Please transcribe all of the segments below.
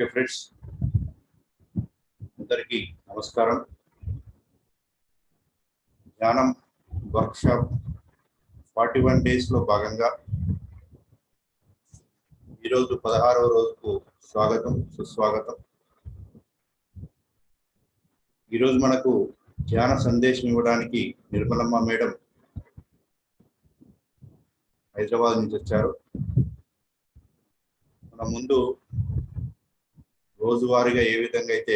Okay friends, అందరికీ నమస్కారం. ధ్యానం వర్క్షాప్ 41 డేస్లో భాగంగా ఈరోజు 16వ రోజుకు స్వాగతం, సుస్వాగతం. ఈరోజు మనకు ధ్యాన సందేశం ఇవ్వడానికి నిర్మలమ్మ మేడం హైదరాబాద్ నుంచి వచ్చారు. మన ముందు రోజువారీగా ఏ విధంగా అయితే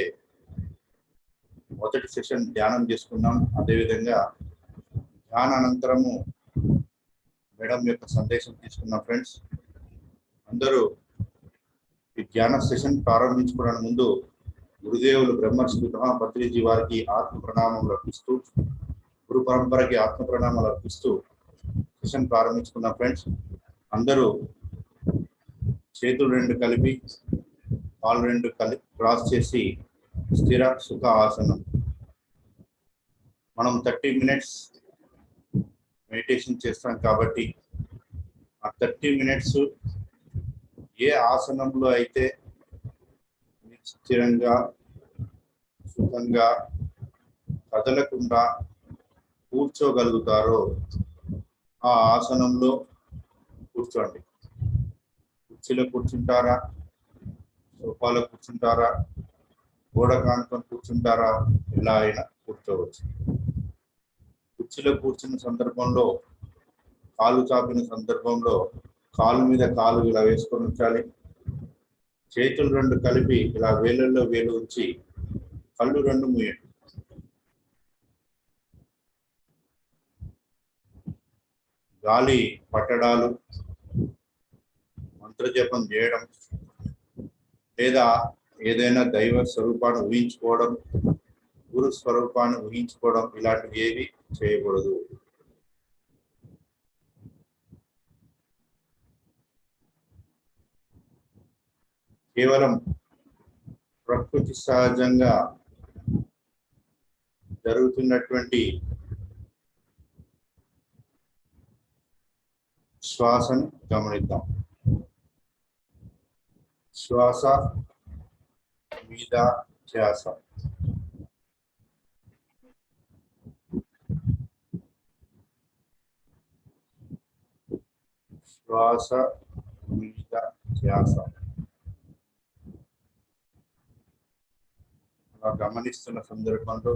మొదటి సెషన్ ధ్యానం చేసుకున్నాం, అదేవిధంగా ధ్యాన అనంతరము మేడం యొక్క సందేశం తీసుకున్నాం. ఫ్రెండ్స్ అందరూ ఈ ధ్యాన సెషన్ ప్రారంభించుకోవడానికి ముందు గురుదేవులు బ్రహ్మర్షి పత్రిజీ వారికి ఆత్మ ప్రణామములు అర్పిస్తూ, గురు పరంపరకి ఆత్మ ప్రణామాలు అర్పిస్తూ సెషన్ ప్రారంభించుకున్నాం. ఫ్రెండ్స్ అందరూ చేతులు రెండు కలిపి, కాళ్ళు రెండు క్రాస్ చేసి స్థిర సుఖ ఆసనం. మనం 30 మినిట్స్ మెడిటేషన్ చేస్తాం కాబట్టి ఆ 30 మినిట్స్ ఏ ఆసనంలో అయితే స్థిరంగా సుఖంగా కదలకుండా కూర్చోగలుగుతారో ఆ ఆసనంలో కూర్చోండి. కుర్చీలో కూర్చుంటారా, సోఫాలో కూర్చుంటారా, గోడ కానుకొని కూర్చుంటారా, ఎలా అయినా కూర్చోవచ్చు. కుర్చీలో కూర్చున్న సందర్భంలో, కాలు చాపిన సందర్భంలో కాలు మీద కాలు ఇలా వేసుకొని ఉంచాలి. చేతులు రెండు కలిపి ఇలా వేలల్లో వేలు ఉంచి కళ్ళు రెండు మూయండి. గాలి పట్టడాలు, మంత్రజపం చేయడం లేదా ఏదైనా దైవ స్వరూపాన్ని ఊహించుకోవడం, గురు స్వరూపాన్ని ఊహించుకోవడం ఇలాంటివి ఏవి చేయకూడదు. కేవలం ప్రకృతి సహజంగా జరుగుతున్నటువంటి శ్వాసను గమనిద్దాం. శ్వాస మీద ధ్యాస. శ్వాస మీద ధ్యాస. అలా గమనిస్తున్న సందర్భంలో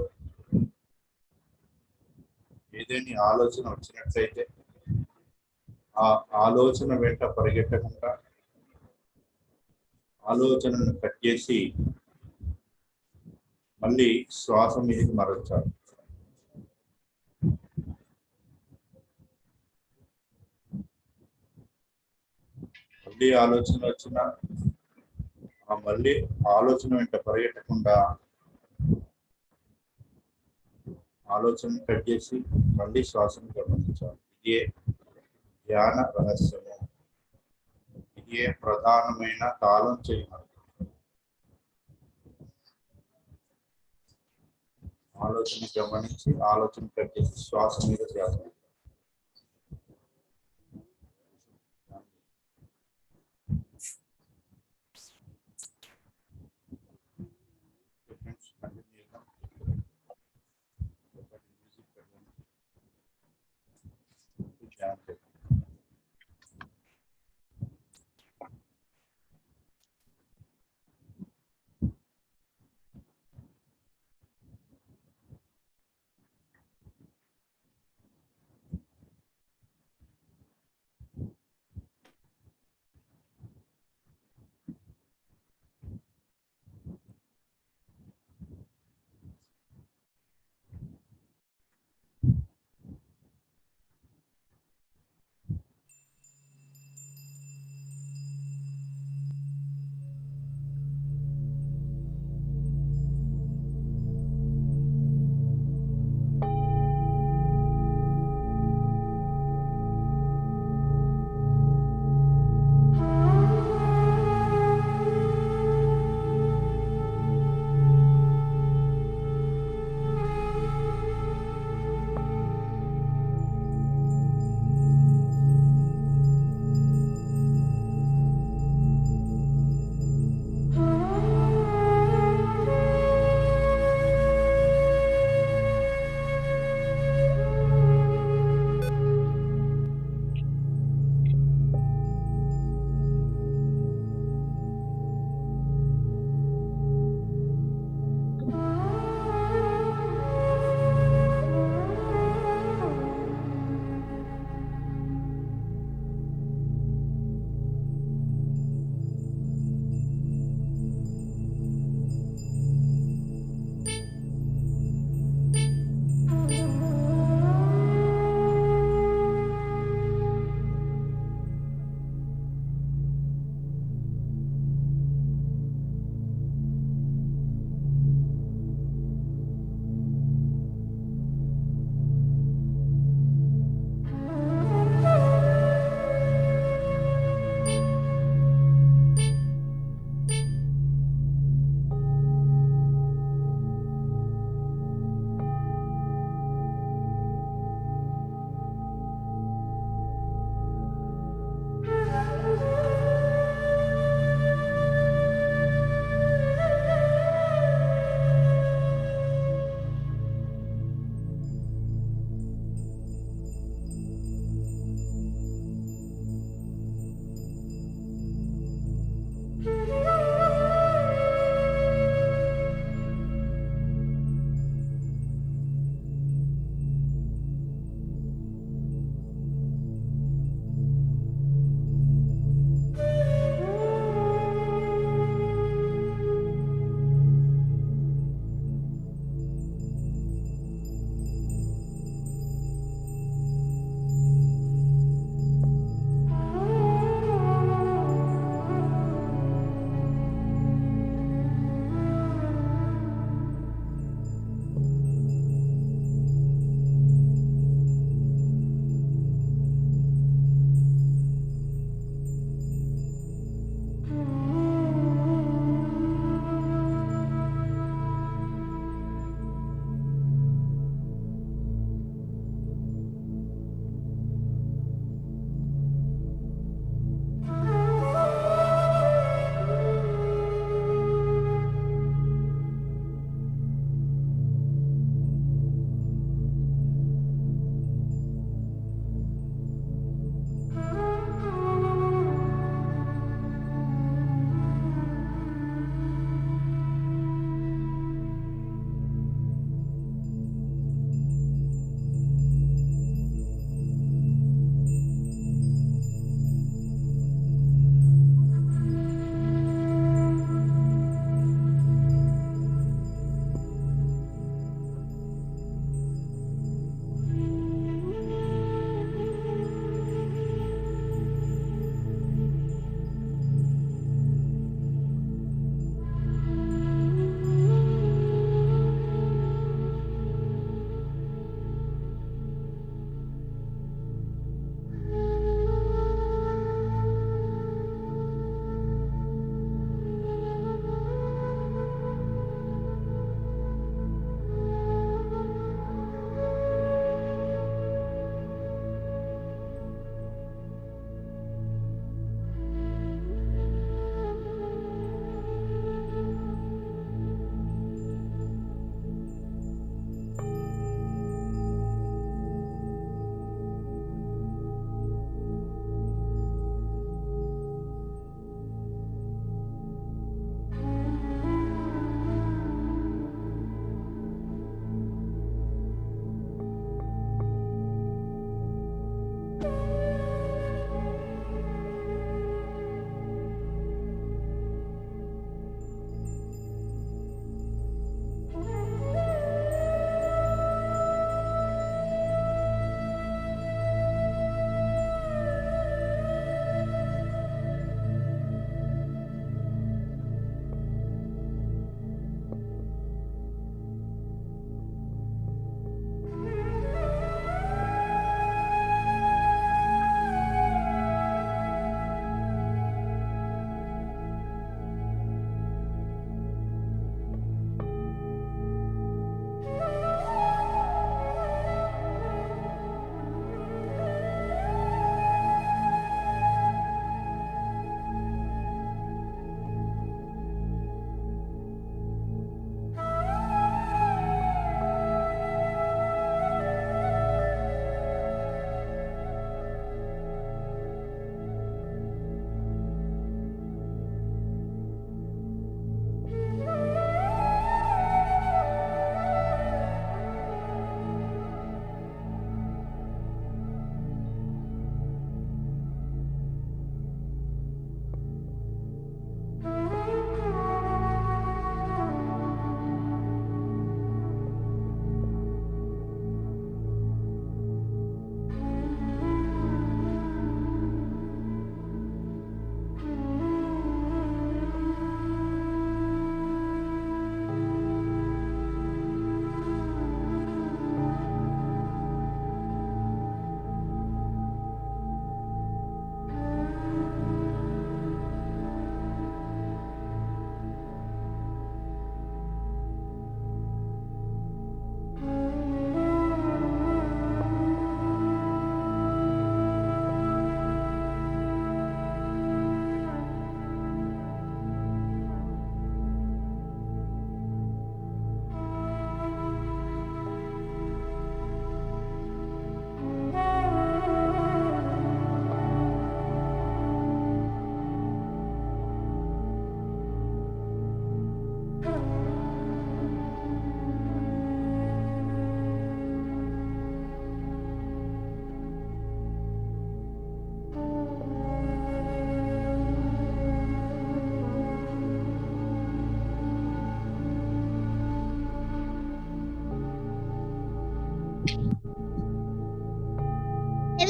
ఏదైనా ఆలోచన వచ్చినట్లయితే ఆ ఆలోచన వెంట పరిగెట్టకుండా ఆలోచనను కట్ చేసి మళ్ళీ శ్వాస మీదకి మరల్చాలి. మళ్ళీ ఆలోచన వచ్చిన మళ్ళీ ఆలోచన వెంట పరిగెట్టకుండా ఆలోచన కట్ చేసి మళ్ళీ శ్వాసను గమనించాలి. ఇదే ధ్యాన రహస్యము. ఇదే ప్రధానమైన తాళం చేయమని. ఆలోచన గమనించి ఆలోచన కట్ చేసి శ్వాస మీద ధ్యాస.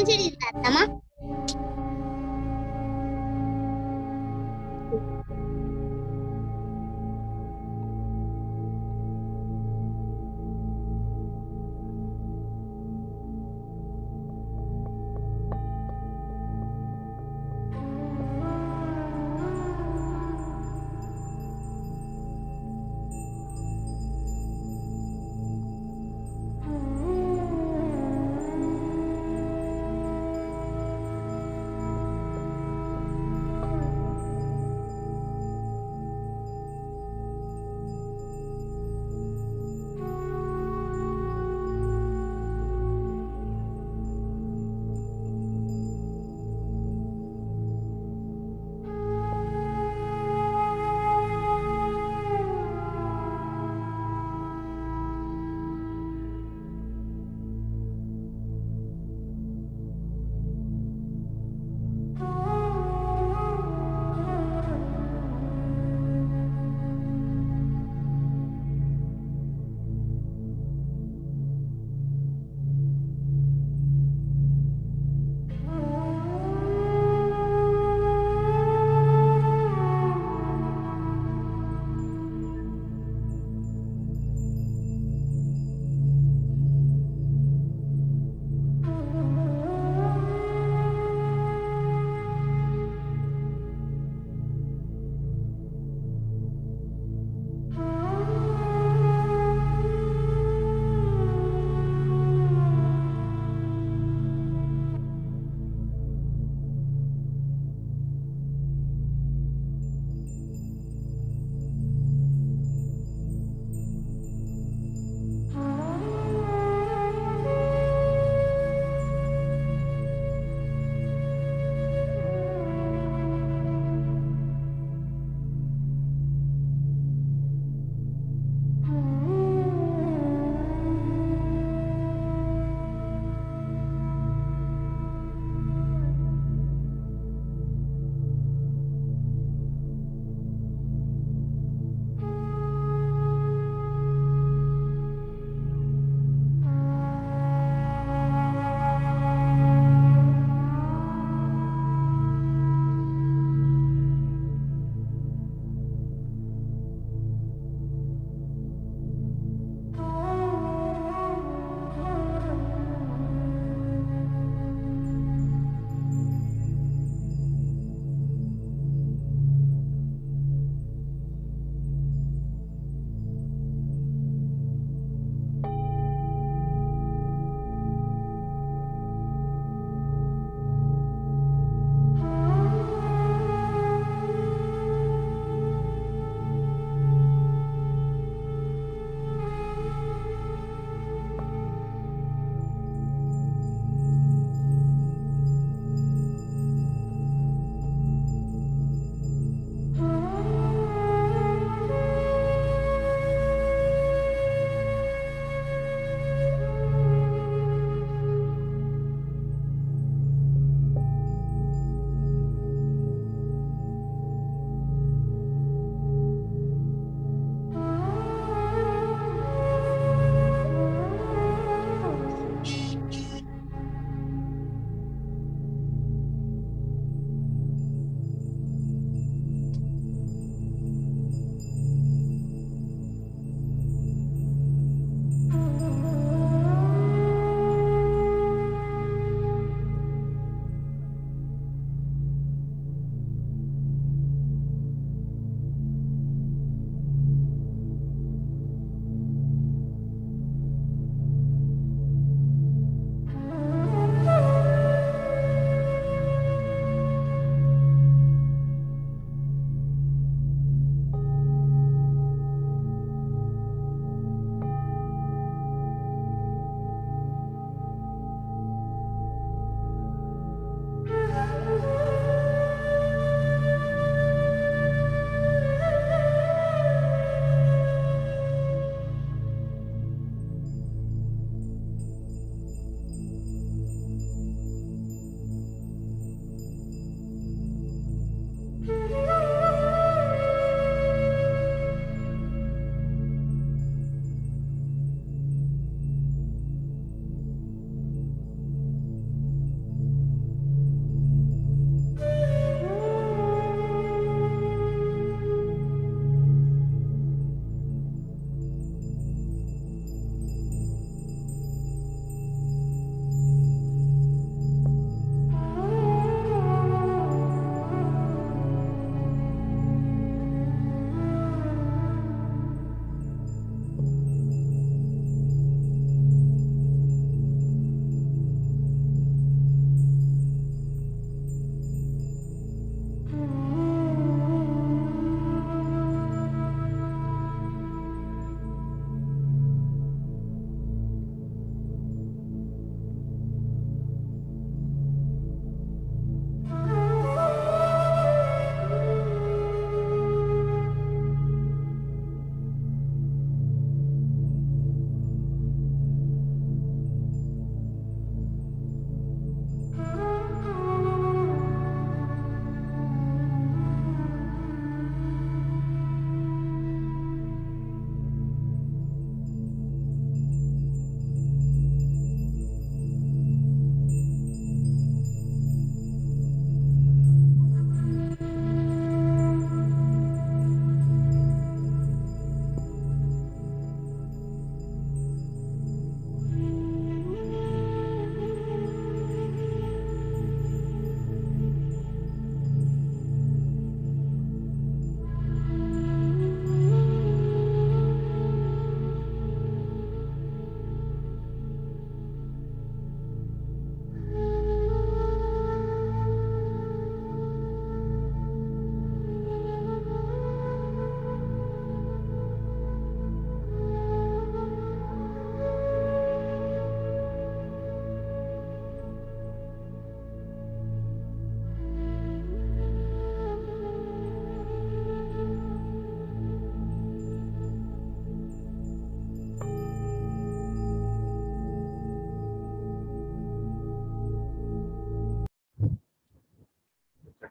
తెలిసింది అత్తమ్మా.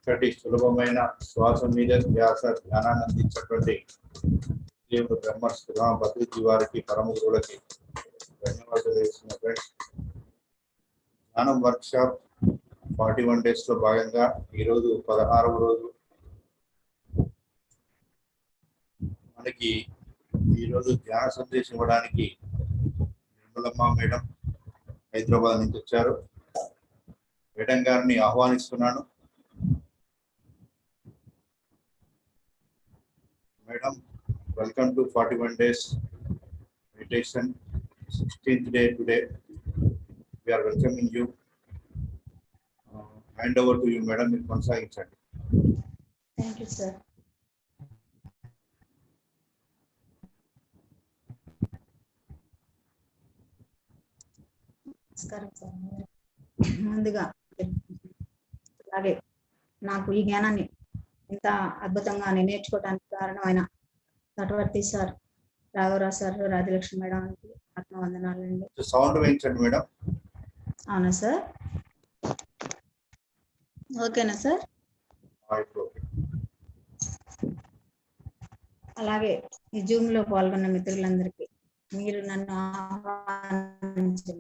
చక్కటి సులభమైన శ్వాస మీద ధ్యాస ధ్యానాన్ని అందించినటువంటి దేవుడు బ్రహ్మర్షి రామ భద్రజీ వారికి పరమ గురువులకి ధన్యవాదాలు చేస్తున్న ఫ్రెండ్స్. ధ్యానం వర్క్ షాప్ 41 days లో భాగంగా ఈరోజు 16వ రోజు. మనకి ఈరోజు ధ్యాన సందేశం ఇవ్వడానికి నిర్మలమ్మ మేడం హైదరాబాద్ నుంచి వచ్చారు. మేడం గారిని ఆహ్వానిస్తున్నాను. Madam, welcome to 41 days meditation, 16th day today. We are welcoming you. Hand over to you, madam. మీరు కొనసాగించండి. Thank you sir. నమస్కారం సార్. ముందుగా అలాగే నాకు ఈ జ్ఞానాన్ని ఇంత అద్భుతంగా నేను నేర్చుకోవడానికి కారణమైన నటవర్తి సార్, రాఘవరావు సార్, రాజలక్ష్మి మేడానికి ఆత్మవందనాలండి. సౌండ్ వేయించండి మేడం. అవునా సార్? ఓకేనా సార్? అలాగే ఈ జూమ్ లో పాల్గొన్న మిత్రులందరికీ, మీరు నన్ను ఆహ్వానించిన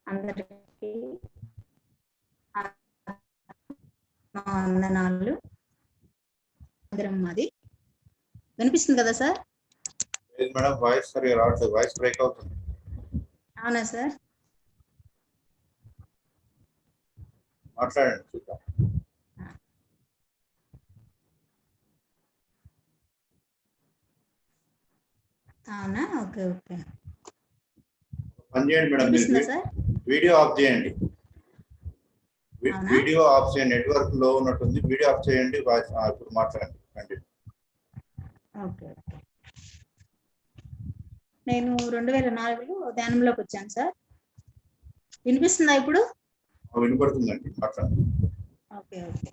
అందరికీ వందనాలు. మాది వినిపిస్తుంది కదా సార్? మేడం, వాయిస్ సరిగా రావట్లేదు, వాయిస్ బ్రేక్ అవుతుంది. అవునా సార్? మాట్లాడండి చూద్దాం. అవునా? Okay okay. పని చేయండి మేడం, సార్ వీడియో ఆఫ్ చేయండి. వీడియో ఆఫ్ చేయండి, నెట్వర్క్ లో ఉన్నట్టుంది. వీడియో ఆఫ్ చేయండి, ఇప్పుడు మాట్లాడండి. Okay okay. నేను 2004లో ధ్యానంలోకి వచ్చాను సార్. వినిపిస్తుందా ఇప్పుడు? వినపడుతుందండి, మాట్లాడండి. Okay okay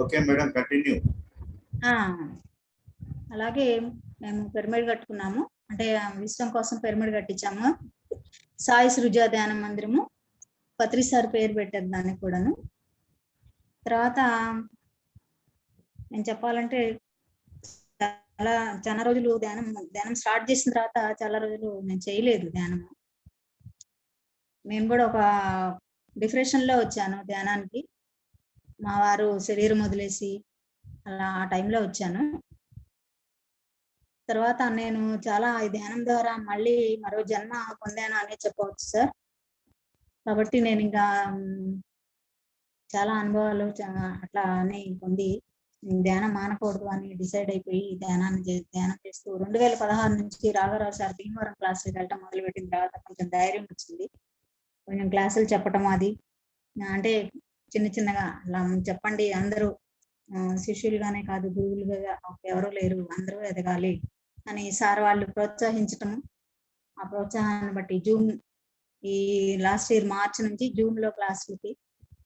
okay madam, continue. అలాగే మేము పిరమిడ్ కట్టుకున్నాము, అంటే విశ్వం కోసం పిరమిడ్ కట్టించాము. సాయి సృజా ధ్యాన మందిరము, పత్రి సార్ పేరు పెట్టారు దానికి కూడాను. తర్వాత నేను చెప్పాలంటే చాలా రోజులు ధ్యానం స్టార్ట్ చేసిన తర్వాత చాలా రోజులు నేను చేయలేదు ధ్యానము. నేను కూడా ఒక డిప్రెషన్ లో వచ్చాను ధ్యానానికి. మా వారు శరీరం వదిలేసి అలా ఆ టైంలో వచ్చాను. తర్వాత నేను చాలా ఈ ధ్యానం ద్వారా మళ్ళీ మరో జన్మ పొందాను అనే చెప్పవచ్చు సార్. కాబట్టి నేను ఇంకా చాలా అనుభవాలు అట్లా అని పొంది ధ్యానం మానకూడదు అని డిసైడ్ అయిపోయి ధ్యానం చేస్తూ 2016 నుంచి రాఘవరావు సార్ భీమవరం క్లాసులకు వెళ్ళటం మొదలుపెట్టిన తర్వాత కొంచెం ధైర్యం వచ్చింది. కొంచెం క్లాసులు చెప్పటం, అది అంటే చిన్న చిన్నగా అలా చెప్పండి, అందరూ శిష్యులుగానే కాదు గురువులుగా ఎవరూ లేరు, అందరూ ఎదగాలి అని సార్ వాళ్ళు ప్రోత్సహించటము. ఆ ప్రోత్సాహాన్ని బట్టి జూమ్ ఈ లాస్ట్ ఇయర్ మార్చి నుంచి జూమ్ లో క్లాసులకి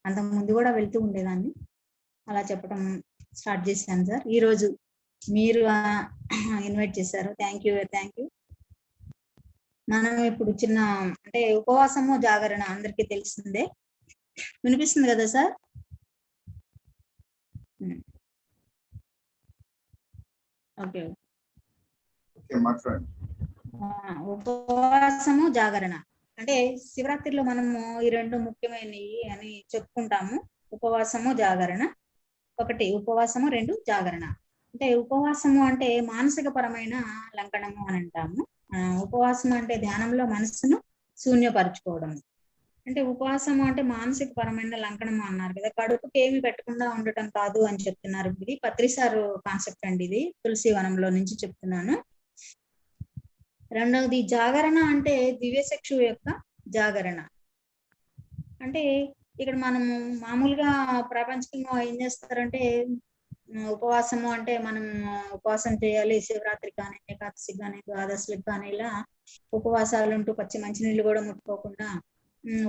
అంతకు ముందు కూడా వెళ్తూ ఉండేదాన్ని. అలా చెప్పడం స్టార్ట్ చేశాను సార్. ఈ రోజు మీరు ఇన్వైట్ చేశారు, థ్యాంక్ యూ. మనం ఇప్పుడు చిన్న అంటే ఉపవాసము జాగరణ అందరికీ తెలిసిందే. వినిపిస్తుంది కదా సార్? ఓకే. ఉపవాసము జాగరణ అంటే శివరాత్రిలో మనము ఈ రెండు ముఖ్యమైనవి అని చెప్పుకుంటాము. ఉపవాసము జాగరణ, ఒకటి ఉపవాసము, రెండు జాగరణ. అంటే ఉపవాసము అంటే మానసిక పరమైన లంకనము అని అంటాము. ఉపవాసం అంటే ధ్యానంలో మనసును శూన్యపరచుకోవడం. అంటే ఉపవాసము అంటే మానసిక పరమైన లంకనము అన్నారు కదా, కడుపుకి ఏమి పెట్టకుండా ఉండటం కాదు అని చెప్తున్నారు. ఇది పత్రిసారు కాన్సెప్ట్ అండి, ఇది తులసి వనంలో నుంచి చెప్తున్నాను. రెండవది జాగరణ అంటే దివ్యచక్షు యొక్క జాగరణ. అంటే ఇక్కడ మనము మామూలుగా ప్రపంచంగా ఏం చేస్తారంటే ఉపవాసము అంటే మనం ఉపవాసం చేయాలి, శివరాత్రి కానీ ఏకాదశి కానీ ద్వాదశికి కానీ ఇలా ఉపవాసాలు ఉంటూ పచ్చి మంచినీళ్ళు కూడా ముట్టుకోకుండా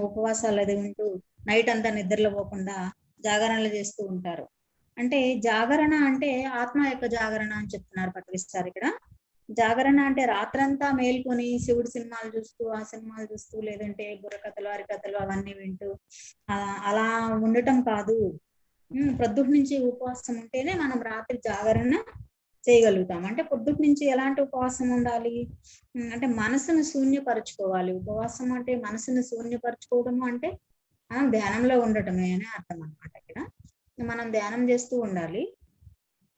ఉపవాసాలు అది ఉంటూ నైట్ అంతా నిద్రలో పోకుండా జాగరణలు చేస్తూ ఉంటారు. అంటే జాగరణ అంటే ఆత్మ యొక్క జాగరణ అని చెప్తున్నారు పత్రిస్తారు ఇక్కడ. జాగరణ అంటే రాత్రంతా మేల్కొని శివుడు సినిమాలు చూస్తూ ఆ సినిమాలు చూస్తూ లేదంటే బుర్రకథలు హరికథలు అవన్నీ వింటూ అలా ఉండటం కాదు. ప్రొద్దుటి నుంచి ఉపవాసం ఉంటేనే మనం రాత్రి జాగరణ చేయగలుగుతాం. అంటే పొద్దుటి నుంచి ఎలాంటి ఉపవాసం ఉండాలి అంటే మనసును శూన్యపరచుకోవాలి. ఉపవాసం అంటే మనసును శూన్యపరచుకోవడము అంటే మనం ధ్యానంలో ఉండటమే అని అర్థం అన్నమాట. ఇక్కడ మనం ధ్యానం చేస్తూ ఉండాలి.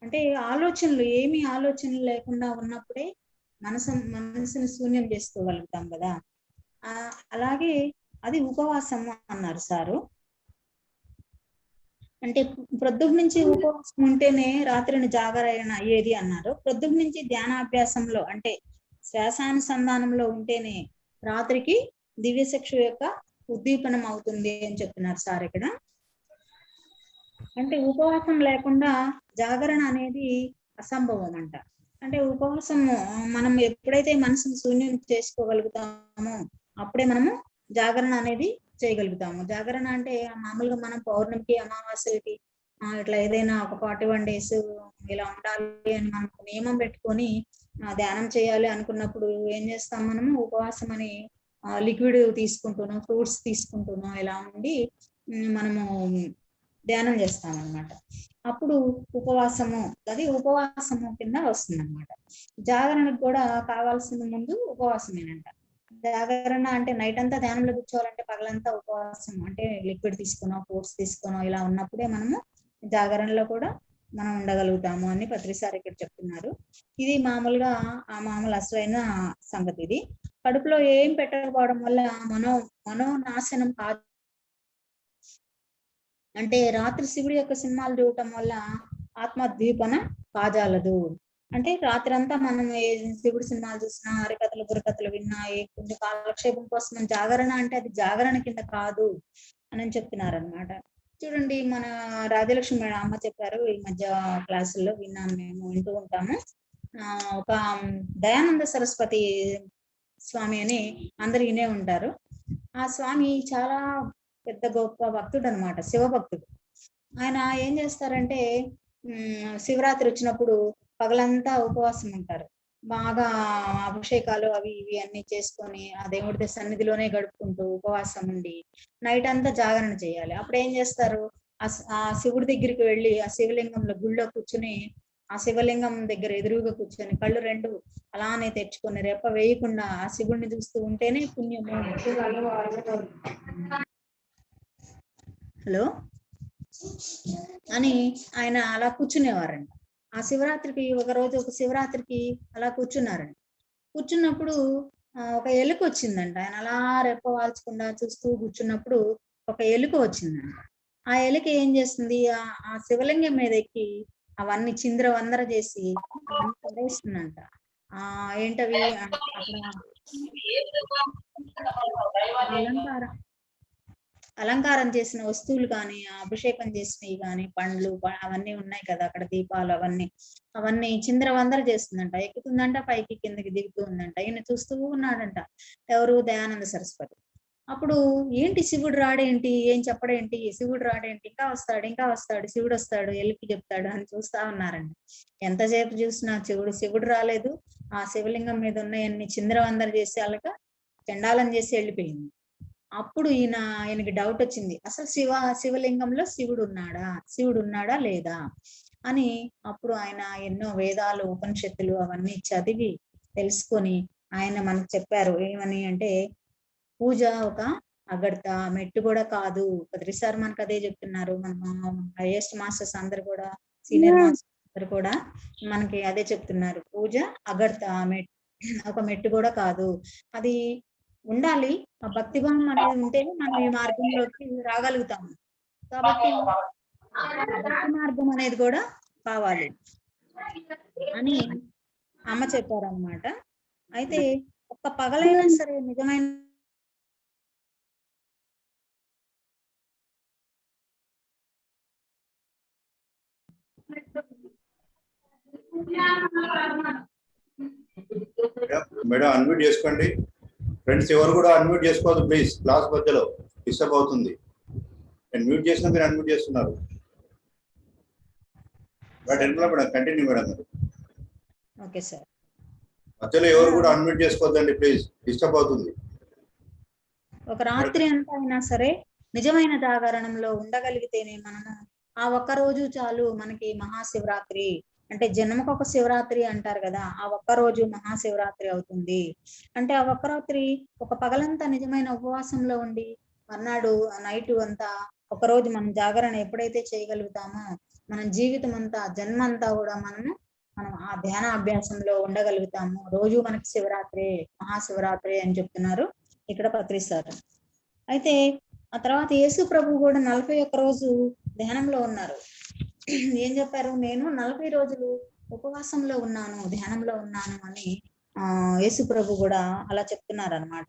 అంటే ఆలోచనలు ఏమి ఆలోచనలు లేకుండా ఉన్నప్పుడే మనసుని శూన్యం చేసుకోగలుగుతాం కదా. అలాగే అది ఉపవాసం అన్నారు సారు. అంటే ప్రొద్దుటి నుంచి ఉపవాసం ఉంటేనే రాత్రిని జాగరణ అయ్యేది అన్నారు. ప్రొద్దుటి నుంచి ధ్యానాభ్యాసంలో అంటే శ్వాసానుసంధానంలో ఉంటేనే రాత్రికి దివ్యచక్షు యొక్క ఉద్దీపనం అవుతుంది అని చెప్తున్నారు సార్ ఇక్కడ. అంటే ఉపవాసం లేకుండా జాగరణ అనేది అసంభవం అంట. అంటే ఉపవాసం మనం ఎప్పుడైతే మనసును శూన్యం చేసుకోగలుగుతామో అప్పుడే మనము జాగరణ అనేది చేయగలుగుతాము. జాగరణ అంటే మామూలుగా మనం పౌర్ణమికి అమావాస్యకి ఇట్లా ఏదైనా ఒక 41 days ఇలా ఉండాలి అని మనం నియమం పెట్టుకొని ధ్యానం చేయాలి అనుకున్నప్పుడు ఏం చేస్తాం, మనము ఉపవాసం అని లిక్విడ్ తీసుకుంటున్నాం, ఫ్రూట్స్ తీసుకుంటున్నాం, ఇలా ఉండి మనము ధ్యానం చేస్తాం అన్నమాట. అప్పుడు ఉపవాసము అది ఉపవాసము కింద వస్తుంది అన్నమాట. జాగరణకు కూడా కావాల్సిన ముందు ఉపవాసమేనంట. జాగరణ అంటే నైట్ అంతా ధ్యానంలో కూర్చోవాలంటే పగలంతా ఉపవాసం అంటే లిక్విడ్ తీసుకున్నాం, ఫ్రూట్స్ తీసుకున్నాం, ఇలా ఉన్నప్పుడే మనము జాగరణలో కూడా మనం ఉండగలుగుతాము అని పత్రిసారి ఇక్కడ చెప్తున్నారు. ఇది మామూలుగా మామూలు అసలైన సంగతి. ఇది కడుపులో ఏం పెట్టకపోవడం వల్ల మనోనాశనం కాదు. అంటే రాత్రి శివుడి యొక్క సినిమాలు చూడటం వల్ల ఆత్మద్వీపన కాజాలదు. అంటే రాత్రి అంతా మనం శివుడి సినిమాలు చూసినా, హరికథలు బుర్రకథలు విన్నా, కొంచెం కాలక్షేపం కోసం జాగరణ అంటే అది జాగరణ కింద కాదు అని చెప్తున్నారు అనమాట. చూడండి, మన రాజలక్ష్మి మేడం అమ్మ చెప్పారు, ఈ మధ్య క్లాసుల్లో విన్నాను, మేము వింటూ ఉంటాము. ఒక దయానంద సరస్వతి స్వామి అని అందరు వినే ఉంటారు. ఆ స్వామి చాలా పెద్ద గొప్ప భక్తుడు అనమాట, శివభక్తుడు. ఆయన ఏం చేస్తారంటే శివరాత్రి వచ్చినప్పుడు పగలంతా ఉపవాసం ఉంటారు. బాగా అభిషేకాలు అవి ఇవి అన్ని చేసుకొని ఆ దేవుడి సన్నిధిలోనే గడుపుకుంటూ ఉపవాసం ఉండి నైట్ అంతా జాగరణ చేయాలి. అప్పుడు ఏం చేస్తారు, ఆ శివుడి దగ్గరికి వెళ్ళి ఆ శివలింగంలో గుళ్ళో కూర్చుని ఆ శివలింగం దగ్గర ఎదురుగా కూర్చొని కళ్ళు రెండు అలానే తెచ్చుకొని రెప్ప వేయకుండా ఆ శివుడిని చూస్తూ ఉంటేనే పుణ్యము. హలో అని ఆయన అలా కూర్చునేవారంట. ఆ శివరాత్రికి ఒక శివరాత్రికి అలా కూర్చున్నారంట. కూర్చున్నప్పుడు ఒక ఎలుక వచ్చిందంట. ఆయన అలా రెప్ప వాల్చకుండా చూస్తూ కూర్చున్నప్పుడు ఒక ఎలుక వచ్చిందంట. ఆ ఎలుక ఏం చేస్తుంది, ఆ శివలింగం మీద ఎక్కి అవన్నీ చింద్రవందర చేసి అవన్నీ పడేస్తుందంట. ఏంటవి అక్కడ అలంకారం చేసిన వస్తువులు కానీ, అభిషేకం చేసినవి కానీ, పండ్లు అవన్నీ ఉన్నాయి కదా అక్కడ, దీపాలు అవన్నీ చింద్రవందర చేస్తుందంట. ఎక్కుతుందంట, పైకి కిందకి దిగుతూ ఉందంట. ఈయన చూస్తూ ఉన్నాడంట, ఎవరు, దయానంద సరస్వతి. అప్పుడు ఏంటి శివుడు రాడేంటి, ఏం చెప్పడేంటి, శివుడు రాడేంటి, ఇంకా వస్తాడు శివుడు వస్తాడు, ఎలికి చెప్తాడు అని చూస్తా ఉన్నారంట. ఎంతసేపు చూసినా శివుడు రాలేదు. ఆ శివలింగం మీద ఉన్నాయన్ని చింద్రవందర చేసి వాళ్ళక చండాలం చేసి వెళ్ళిపోయింది. అప్పుడు ఆయనకి డౌట్ వచ్చింది, అసలు శివలింగంలో శివుడు ఉన్నాడా లేదా అని. అప్పుడు ఆయన ఎన్నో వేదాలు ఉపనిషత్తులు అవన్నీ చదివి తెలుసుకొని ఆయన మనకు చెప్పారు. ఏమని అంటే, పూజ ఒక అగడత, మెట్టు కూడా కాదు. పత్రిసారి మనకు అదే చెప్తున్నారు. మన హైయెస్ట్ మాస్టర్స్ అందరు కూడా, సీనియర్ మాస్టర్స్ అందరు కూడా మనకి అదే చెప్తున్నారు. పూజ అగడత, ఒక మెట్టు కూడా కాదు. అది ఉండాలి. ఆ భక్తిభావం అనేది ఉంటేనే మనం ఈ మార్గంలోకి రాగలుగుతాము. కాబట్టి భక్తి మార్గం అనేది కూడా కావాలి అని అమ్మ చెప్పారనమాట. అయితే ఒక్క పగలైనా సరే నిజమైన మేడం అన్మ్యూట్ చేసుకోండి. ఫ్రెండ్స్ ఎవరు కూడా అన్మ్యూట్ చేసుకోవద్దు ప్లీజ్, క్లాస్ మధ్యలో డిస్టర్బ్ అవుతుంది. నేను మ్యూట్ చేసినా మీరు అన్మ్యూట్ చేస్తున్నారు. Madam continue madam. Okay sir. మధ్యలో ఎవరు కూడా అన్మ్యూట్ చేసుకోవద్దండి ప్లీజ్, డిస్టర్బ్ అవుతుంది. ఒక రాత్రి అంతా అయినా సరే నిజమైన జాగరణంలో ఉండగలిగితేనే మనము ఆ ఒక్క రోజు చాలు మనకి మహాశివరాత్రి అంటే జన్మకు ఒక శివరాత్రి అంటారు కదా, ఆ ఒక్క రోజు మహాశివరాత్రి అవుతుంది. అంటే ఆ ఒక్క రాత్రి ఒక పగలంతా నిజమైన ఉపవాసంలో ఉండి మర్నాడు నైట్ అంతా ఒక రోజు మనం జాగరణ ఎప్పుడైతే చేయగలుగుతామో మన జీవితం అంతా జన్మ అంతా కూడా మనం ఆ ధ్యాన అభ్యాసంలో ఉండగలుగుతాము. రోజు మనకి శివరాత్రి మహాశివరాత్రి అని చెప్తున్నారు ఇక్కడ పత్రిస్తారు. అయితే ఆ తర్వాత యేసు ప్రభు కూడా 41 రోజు ధ్యానంలో ఉన్నారు. ఏం చెప్పారు, నేను 40 రోజులు ఉపవాసంలో ఉన్నాను, ధ్యానంలో ఉన్నాను అని యేసు ప్రభు కూడా అలా చెప్తున్నారు అనమాట.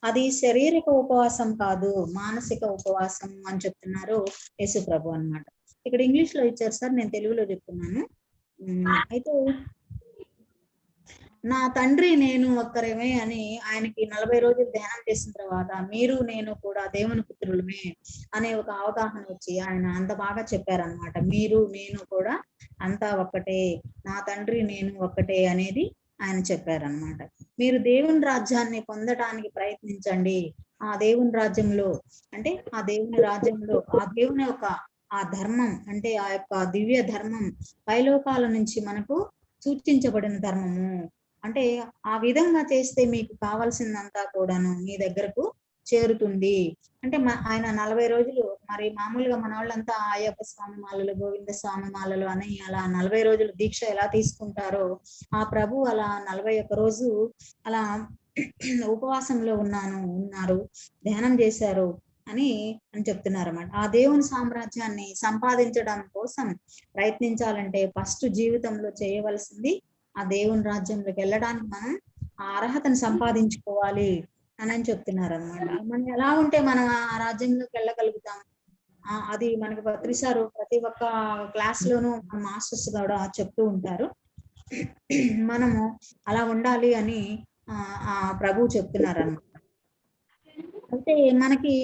అది శారీరక ఉపవాసం కాదు, మానసిక ఉపవాసం అని చెప్తున్నారు యేసు ప్రభు అన్నమాట. ఇక్కడ ఇంగ్లీష్ లో ఇచ్చారు సార్, నేను తెలుగులో చెప్తున్నాను. అయితే నా తండ్రి నేను ఒక్కరేమే అని ఆయనకి 40 రోజులు ధ్యానం చేసిన తర్వాత మీరు నేను కూడా దేవుని పుత్రులమే అనే ఒక అవగాహన వచ్చి ఆయన అంత బాగా చెప్పారనమాట. మీరు నేను కూడా అంతా ఒక్కటే, నా తండ్రి నేను ఒక్కటే అనేది ఆయన చెప్పారనమాట. మీరు దేవుని రాజ్యాన్ని పొందటానికి ప్రయత్నించండి. ఆ దేవుని రాజ్యంలో అంటే ఆ దేవుని రాజ్యంలో ఆ దేవుని యొక్క ఆ ధర్మం అంటే ఆ యొక్క దివ్య ధర్మం పైలోకాల నుంచి మనకు సూచించబడిన ధర్మము. అంటే ఆ విధంగా చేస్తే మీకు కావాల్సిందంతా కూడాను మీ దగ్గరకు చేరుతుంది. అంటే ఆయన 40 రోజులు మరి మామూలుగా మన వాళ్ళంతా అయ్యప్ప స్వామి మాలలు, గోవింద స్వామి మాలలు అని అలా 40 రోజులు దీక్ష ఎలా తీసుకుంటారో ఆ ప్రభు అలా 41 రోజు అలా ఉపవాసంలో ఉన్నారు, ధ్యానం చేశారు అని చెప్తున్నారు అన్నమాట. ఆ దేవుని సామ్రాజ్యాన్ని సంపాదించడం కోసం ప్రయత్నించాలంటే ఫస్ట్ జీవితంలో చేయవలసింది ఆ దేవుని రాజ్యంలోకి వెళ్ళడానికి మనం ఆ అర్హతను సంపాదించుకోవాలి అని చెప్తున్నారు అనమాట. మనం ఎలా ఉంటే మనం ఆ రాజ్యంలోకి వెళ్ళగలుగుతాం. అది మనకి పత్రిసారు ప్రతి ఒక్క క్లాస్ లోనూ మాస్టర్స్ కూడా చెప్తూ ఉంటారు. మనము అలా ఉండాలి అని ఆ ప్రభు చెప్తున్నారు అన్నమాట. అయితే మనకి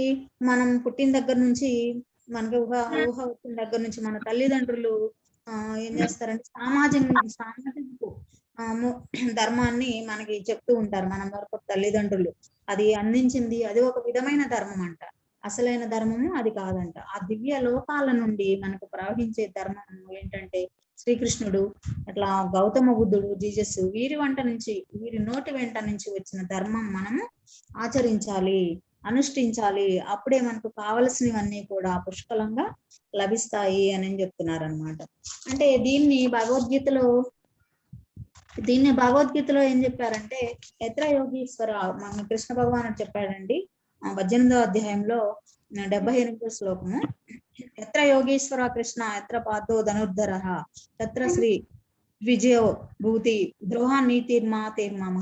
మనం పుట్టిన దగ్గర నుంచి మనకి ఊహ వచ్చిన దగ్గర నుంచి మన తల్లిదండ్రులు ఏం చేస్తారంటే సామాజిక ధర్మాన్ని మనకి చెప్తూ ఉంటారు. మన వరకు తల్లిదండ్రులు అది అందించింది అది ఒక విధమైన ధర్మం అంట, అసలైన ధర్మము అది కాదంట. ఆ దివ్య లోకాల నుండి మనకు ప్రవహించే ధర్మం ఏంటంటే శ్రీకృష్ణుడు అట్లా గౌతమ బుద్ధుడు జీసస్ వీరి నోటి వెంట నుంచి వచ్చిన ధర్మం మనము ఆచరించాలి, అనుష్ఠించాలి. అప్పుడే మనకు కావలసినవన్నీ కూడా పుష్కలంగా లభిస్తాయి అని చెప్తున్నారు అనమాట. అంటే దీన్ని భగవద్గీతలో ఏం చెప్పారంటే ఎత్ర యోగీశ్వర మన కృష్ణ భగవానుడు చెప్పాడండి 18వ అధ్యాయంలో 78వ శ్లోకము. ఎత్ర యోగీశ్వర కృష్ణ ఎత్ర పాదో ధనుర్ధర తత్ర శ్రీ విజయో భూతి ద్రోహ నీతిర్మా తీర్మమ.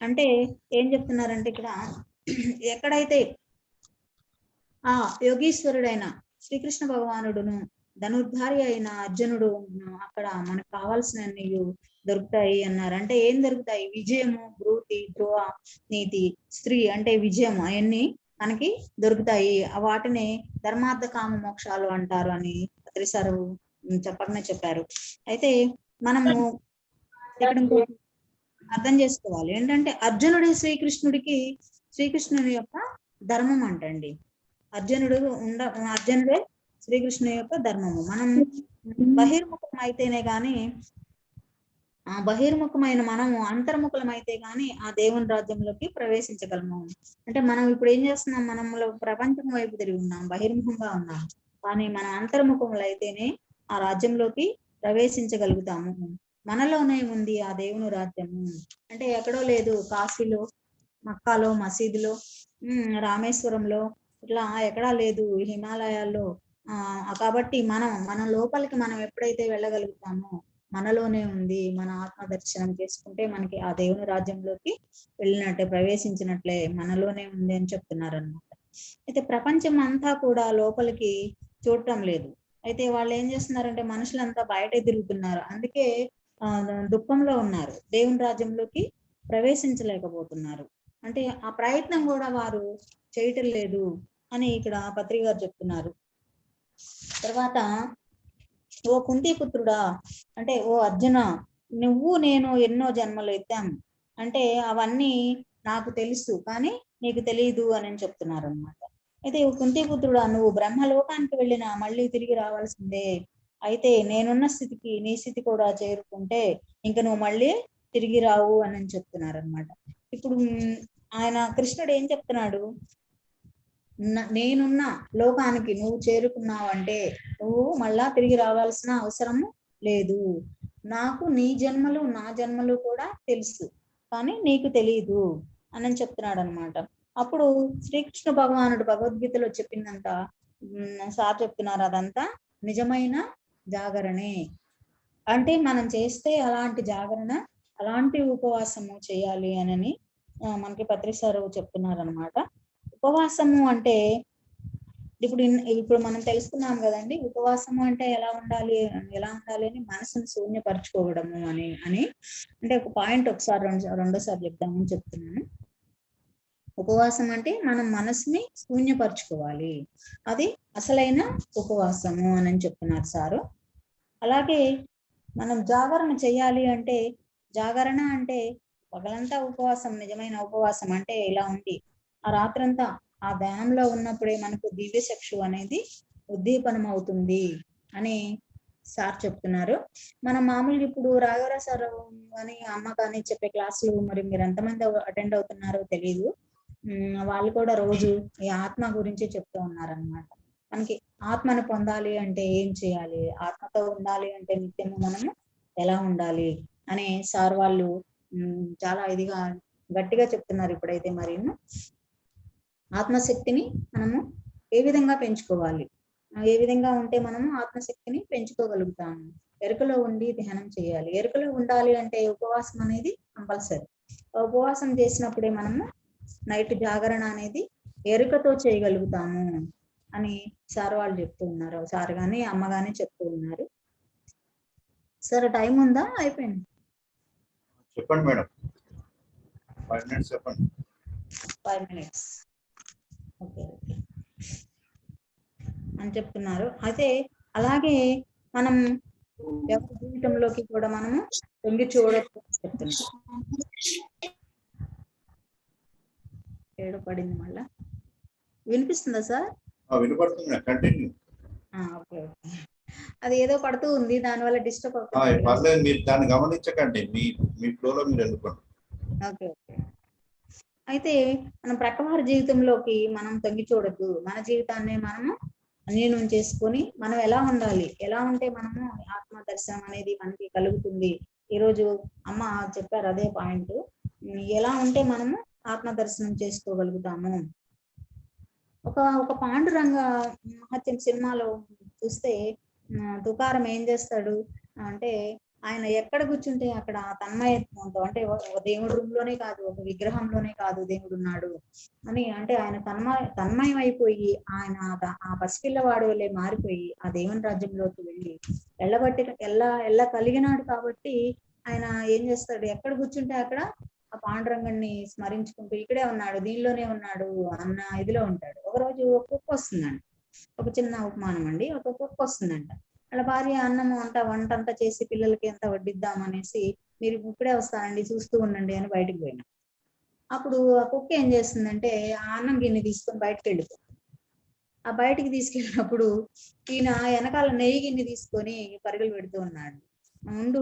అంటే ఏం చెప్తున్నారంటే ఇక్కడ ఎక్కడైతే ఆ యోగీశ్వరుడైన శ్రీకృష్ణ భగవానుడును ధనుర్ధారి అయిన అర్జునుడు అక్కడ మనకు కావాల్సినవి దొరుకుతాయి అన్నారు. అంటే ఏం దొరుకుతాయి? విజయము, భృతి, ద్రోహ, నీతి, స్త్రీ అంటే విజయం, అవన్నీ మనకి దొరుకుతాయి. వాటిని ధర్మార్థ కామ మోక్షాలు అంటారు అని పత్రిసారు చెప్పారు. అయితే మనము ఇక్కడ అర్థం చేసుకోవాలి ఏంటంటే అర్జునుడి శ్రీకృష్ణుడి యొక్క ధర్మం అంటండి. అర్జునుడే శ్రీకృష్ణుని యొక్క ధర్మము. మనం బహిర్ముఖం అయితేనే గాని బహిర్ముఖమైన మనము అంతర్ముఖం అయితే గాని ఆ దేవుని రాజ్యంలోకి ప్రవేశించగలము. అంటే మనం ఇప్పుడు ఏం చేస్తున్నాం, మనములో ప్రపంచం వైపు తిరిగి ఉన్నాం, బహిర్ముఖంగా ఉన్నాం. కానీ మన అంతర్ముఖములు అయితేనే ఆ రాజ్యంలోకి ప్రవేశించగలుగుతాము. మనలోనే ఉంది ఆ దేవుని రాజ్యము. అంటే ఎక్కడో లేదు, కాశీలో, మక్కాలో, మసీదులో, రామేశ్వరంలో ఇట్లా ఎక్కడా లేదు, హిమాలయాల్లో. కాబట్టి మన లోపలికి మనం ఎప్పుడైతే వెళ్ళగలుగుతామో మనలోనే ఉంది. మన ఆత్మ దర్శనం చేసుకుంటే మనకి ఆ దేవుని రాజ్యంలోకి వెళ్ళినట్టే, ప్రవేశించినట్లే, మనలోనే ఉంది అని చెప్తున్నారు అన్నమాట. అయితే ప్రపంచం అంతా కూడా లోపలికి చూడటం లేదు. అయితే వాళ్ళు ఏం చేస్తున్నారంటే మనుషులంతా బయట తిరుగుతున్నారు, అందుకే దుఃఖంలో ఉన్నారు, దేవుని రాజ్యంలోకి ప్రవేశించలేకపోతున్నారు. అంటే ఆ ప్రయత్నం కూడా వారు చేయటం లేదు అని ఇక్కడ పత్రిక గారు చెప్తున్నారు. తర్వాత ఓ కుంతి పుత్రుడా అంటే ఓ అర్జున, నువ్వు నేను ఎన్నో జన్మలు ఎత్తాం అంటే అవన్నీ నాకు తెలుసు కానీ నీకు తెలియదు అని చెప్తున్నారు అనమాట. అయితే కుంతిపుత్రుడా, నువ్వు బ్రహ్మలోకానికి వెళ్ళినా మళ్ళీ తిరిగి రావాల్సిందే. అయితే నేనున్న స్థితికి నీ స్థితి కూడా చేరుకుంటే ఇంక నువ్వు మళ్ళీ తిరిగి రావు అని చెప్తున్నారు అనమాట. ఇప్పుడు ఆయన కృష్ణుడు ఏం చెప్తున్నాడు, నేనున్న లోకానికి నువ్వు చేరుకున్నావంటే నువ్వు మళ్ళా తిరిగి రావాల్సిన అవసరం లేదు. నాకు నీ జన్మలు నా జన్మలు కూడా తెలుసు కానీ నీకు తెలియదు అని చెప్తున్నాడు అనమాట. అప్పుడు శ్రీకృష్ణ భగవానుడు భగవద్గీతలో చెప్పిందంతా సార్ చెప్తున్నారు, అదంతా నిజమైన జాగరణే. అంటే మనం చేస్తే అలాంటి జాగరణ, అలాంటి ఉపవాసము చేయాలి అని మనకి పత్రిసారు చెప్తున్నారు అనమాట. ఉపవాసము అంటే ఇప్పుడు మనం తెలుసుకున్నాం కదండి, ఉపవాసము అంటే ఎలా ఉండాలి అని మనసును శూన్యపరచుకోవడము అని అంటే ఒక పాయింట్ ఒకసారి రెండోసారి చెప్దామని చెప్తున్నాను. ఉపవాసం అంటే మనం మనసుని శూన్యపరచుకోవాలి, అది అసలైన ఉపవాసము అని చెప్తున్నారు సారు. అలాగే మనం జాగరణ చేయాలి అంటే, జాగరణ అంటే పగలంతా ఉపవాసం, నిజమైన ఉపవాసం అంటే ఇలా ఉండి ఆ రాత్రంతా ఆ ధ్యానంలో ఉన్నప్పుడే మనకు దివ్య చక్షు అనేది ఉద్దీపనం అవుతుంది అని సార్ చెప్తున్నారు. మనం మామూలుగా ఇప్పుడు రాఘవరా సార్ అని అమ్మ కానీ చెప్పే క్లాసులు మరి మీరు ఎంతమంది అటెండ్ అవుతున్నారో తెలియదు, వాళ్ళు కూడా రోజు ఈ ఆత్మ గురించి చెప్తూ ఉన్నారనమాట. మనకి ఆత్మను పొందాలి అంటే ఏం చేయాలి, ఆత్మతో ఉండాలి అంటే నిత్యము మనము ఎలా ఉండాలి అని సార్ వాళ్ళు చాలా ఇదిగా గట్టిగా చెప్తున్నారు. ఇప్పుడైతే మరి ఆత్మశక్తిని మనము ఏ విధంగా పెంచుకోవాలి, ఏ విధంగా ఉంటే మనము ఆత్మశక్తిని పెంచుకోగలుగుతాము. ఎరుకలో ఉండి ధ్యానం చేయాలి. ఎరుకలో ఉండాలి అంటే ఉపవాసం అనేది కంపల్సరీ. ఉపవాసం చేసినప్పుడే మనము నైట్ జాగరణ అనేది ఎరుకతో చేయగలుగుతాము అని సార్ వాళ్ళు చెప్తూ ఉన్నారు. సార్ గాని అమ్మ గాని చెప్తూ ఉన్నారు. సార్ టైం ఉందా, అయిపోయింది? చెప్పండి మేడం, 5 minutes చెప్పండి. 5 minutes ఓకే అని చెప్తున్నారు. అయితే అలాగే మనం ఎవరి జీవితంలోకి కూడా మనము తొంగి చూడొచ్చు చెప్తున్నారు. ఏడు పడింది మళ్ళా, వినిపిస్తుందా సార్? వినపడుతుంది, కంటిన్యూ. ఓకే ఓకే, అది ఏదో పడుతూ ఉంది, దానివల్ల డిస్టర్బ్ అవుతుంది. పర్లేదు, మీరు దాన్ని గమనించకండి, మీ ఫ్లోలో మీరు వెళ్ళిపోండి. Okay okay. అయితే మనం ప్రక్కవారి జీవితంలోకి మనం తొంగి చూడద్దు, మన జీవితాన్ని మనము అన్యనం చేసుకొని మనం ఎలా ఉండాలి, ఎలా ఉంటే మనము ఆత్మ దర్శనం అనేది మనకి కలుగుతుంది. ఈరోజు అమ్మ చెప్పారు అదే పాయింట్, ఎలా ఉంటే మనము ఆత్మ దర్శనం చేసుకోగలుగుతాము. ఒక పాండురంగ మహత్యం సినిమాలో చూస్తే తుకారం ఏం చేస్తాడు అంటే, ఆయన ఎక్కడ కూర్చుంటే అక్కడ తన్మయత్వంతో, అంటే ఒక దేవుడి రూమ్ లోనే కాదు, ఒక విగ్రహంలోనే కాదు దేవుడు ఉన్నాడు అని, అంటే ఆయన తన్మయం అయిపోయి ఆయన ఆ పసిపిల్లవాడు వల్లే మారిపోయి ఆ దేవుని రాజ్యంలోకి వెళ్ళి ఎల్ల కలిగినాడు. కాబట్టి ఆయన ఏం చేస్తాడు, ఎక్కడ కూర్చుంటే అక్కడ ఆ పాండురంగన్ని స్మరించుకుంటూ ఇక్కడే ఉన్నాడు, దీనిలోనే ఉన్నాడు అన్న ఇదిలో ఉంటాడు. ఒకరోజు ఒక కుక్క వస్తుందండి, ఒక చిన్న ఉపమానం అండి. ఒక కుక్క వస్తుందంట, వాళ్ళ భార్య అన్నము వంట అంతా చేసి పిల్లలకి ఎంత వడ్డిద్దాం అనేసి, మీరు ఇప్పుడే వస్తానండి చూస్తూ ఉండండి అని బయటకు పోయినా. అప్పుడు ఆ కుక్క ఏం చేస్తుందంటే ఆ అన్నం గిన్నె తీసుకొని బయటకు వెళ్ళిపోతుంది. ఆ బయటికి తీసుకెళ్ళినప్పుడు ఈయన వెనకాల నెయ్యి గిన్నె తీసుకొని పరుగులు పెడుతూ ఉన్నాడు. ముందు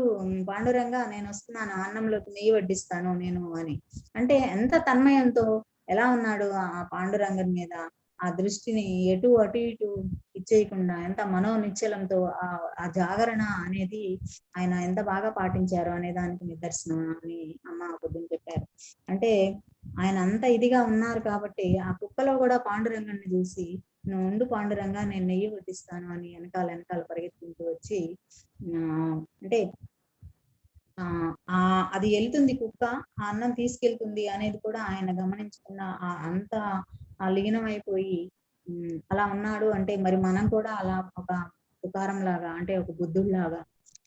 పాండురంగా నేను వస్తున్నాను, అన్నంలోకి నెయ్యి వడ్డిస్తాను నేను అని. అంటే ఎంత తన్మయంతో ఎలా ఉన్నాడు ఆ పాండురంగం మీద, ఆ దృష్టిని అటు ఇటు ఇచ్చేయకుండా ఎంత మనోనిశ్చలంతో ఆ జాగరణ అనేది ఆయన ఎంత బాగా పాటించారు అనే దానికి నిదర్శనం అని అమ్మ పొద్దున చెప్పారు. అంటే ఆయన అంత ఇదిగా ఉన్నారు కాబట్టి ఆ కుక్కలో కూడా పాండురంగాన్ని చూసి, నువ్వు ఉండు పాండురంగా నేను నెయ్యి వడ్డిస్తాను అని వెనకాల పరిగెత్తుకుంటూ వచ్చి అంటే అది వెళ్తుంది కుక్క, ఆ అన్నం తీసుకెళ్తుంది అనేది కూడా ఆయన గమనించకుండా అంత లీనం అయిపోయి అలా ఉన్నాడు. అంటే మరి మనం కూడా అలా ఒక తుకారం లాగా, అంటే ఒక బుద్ధుడిలాగా,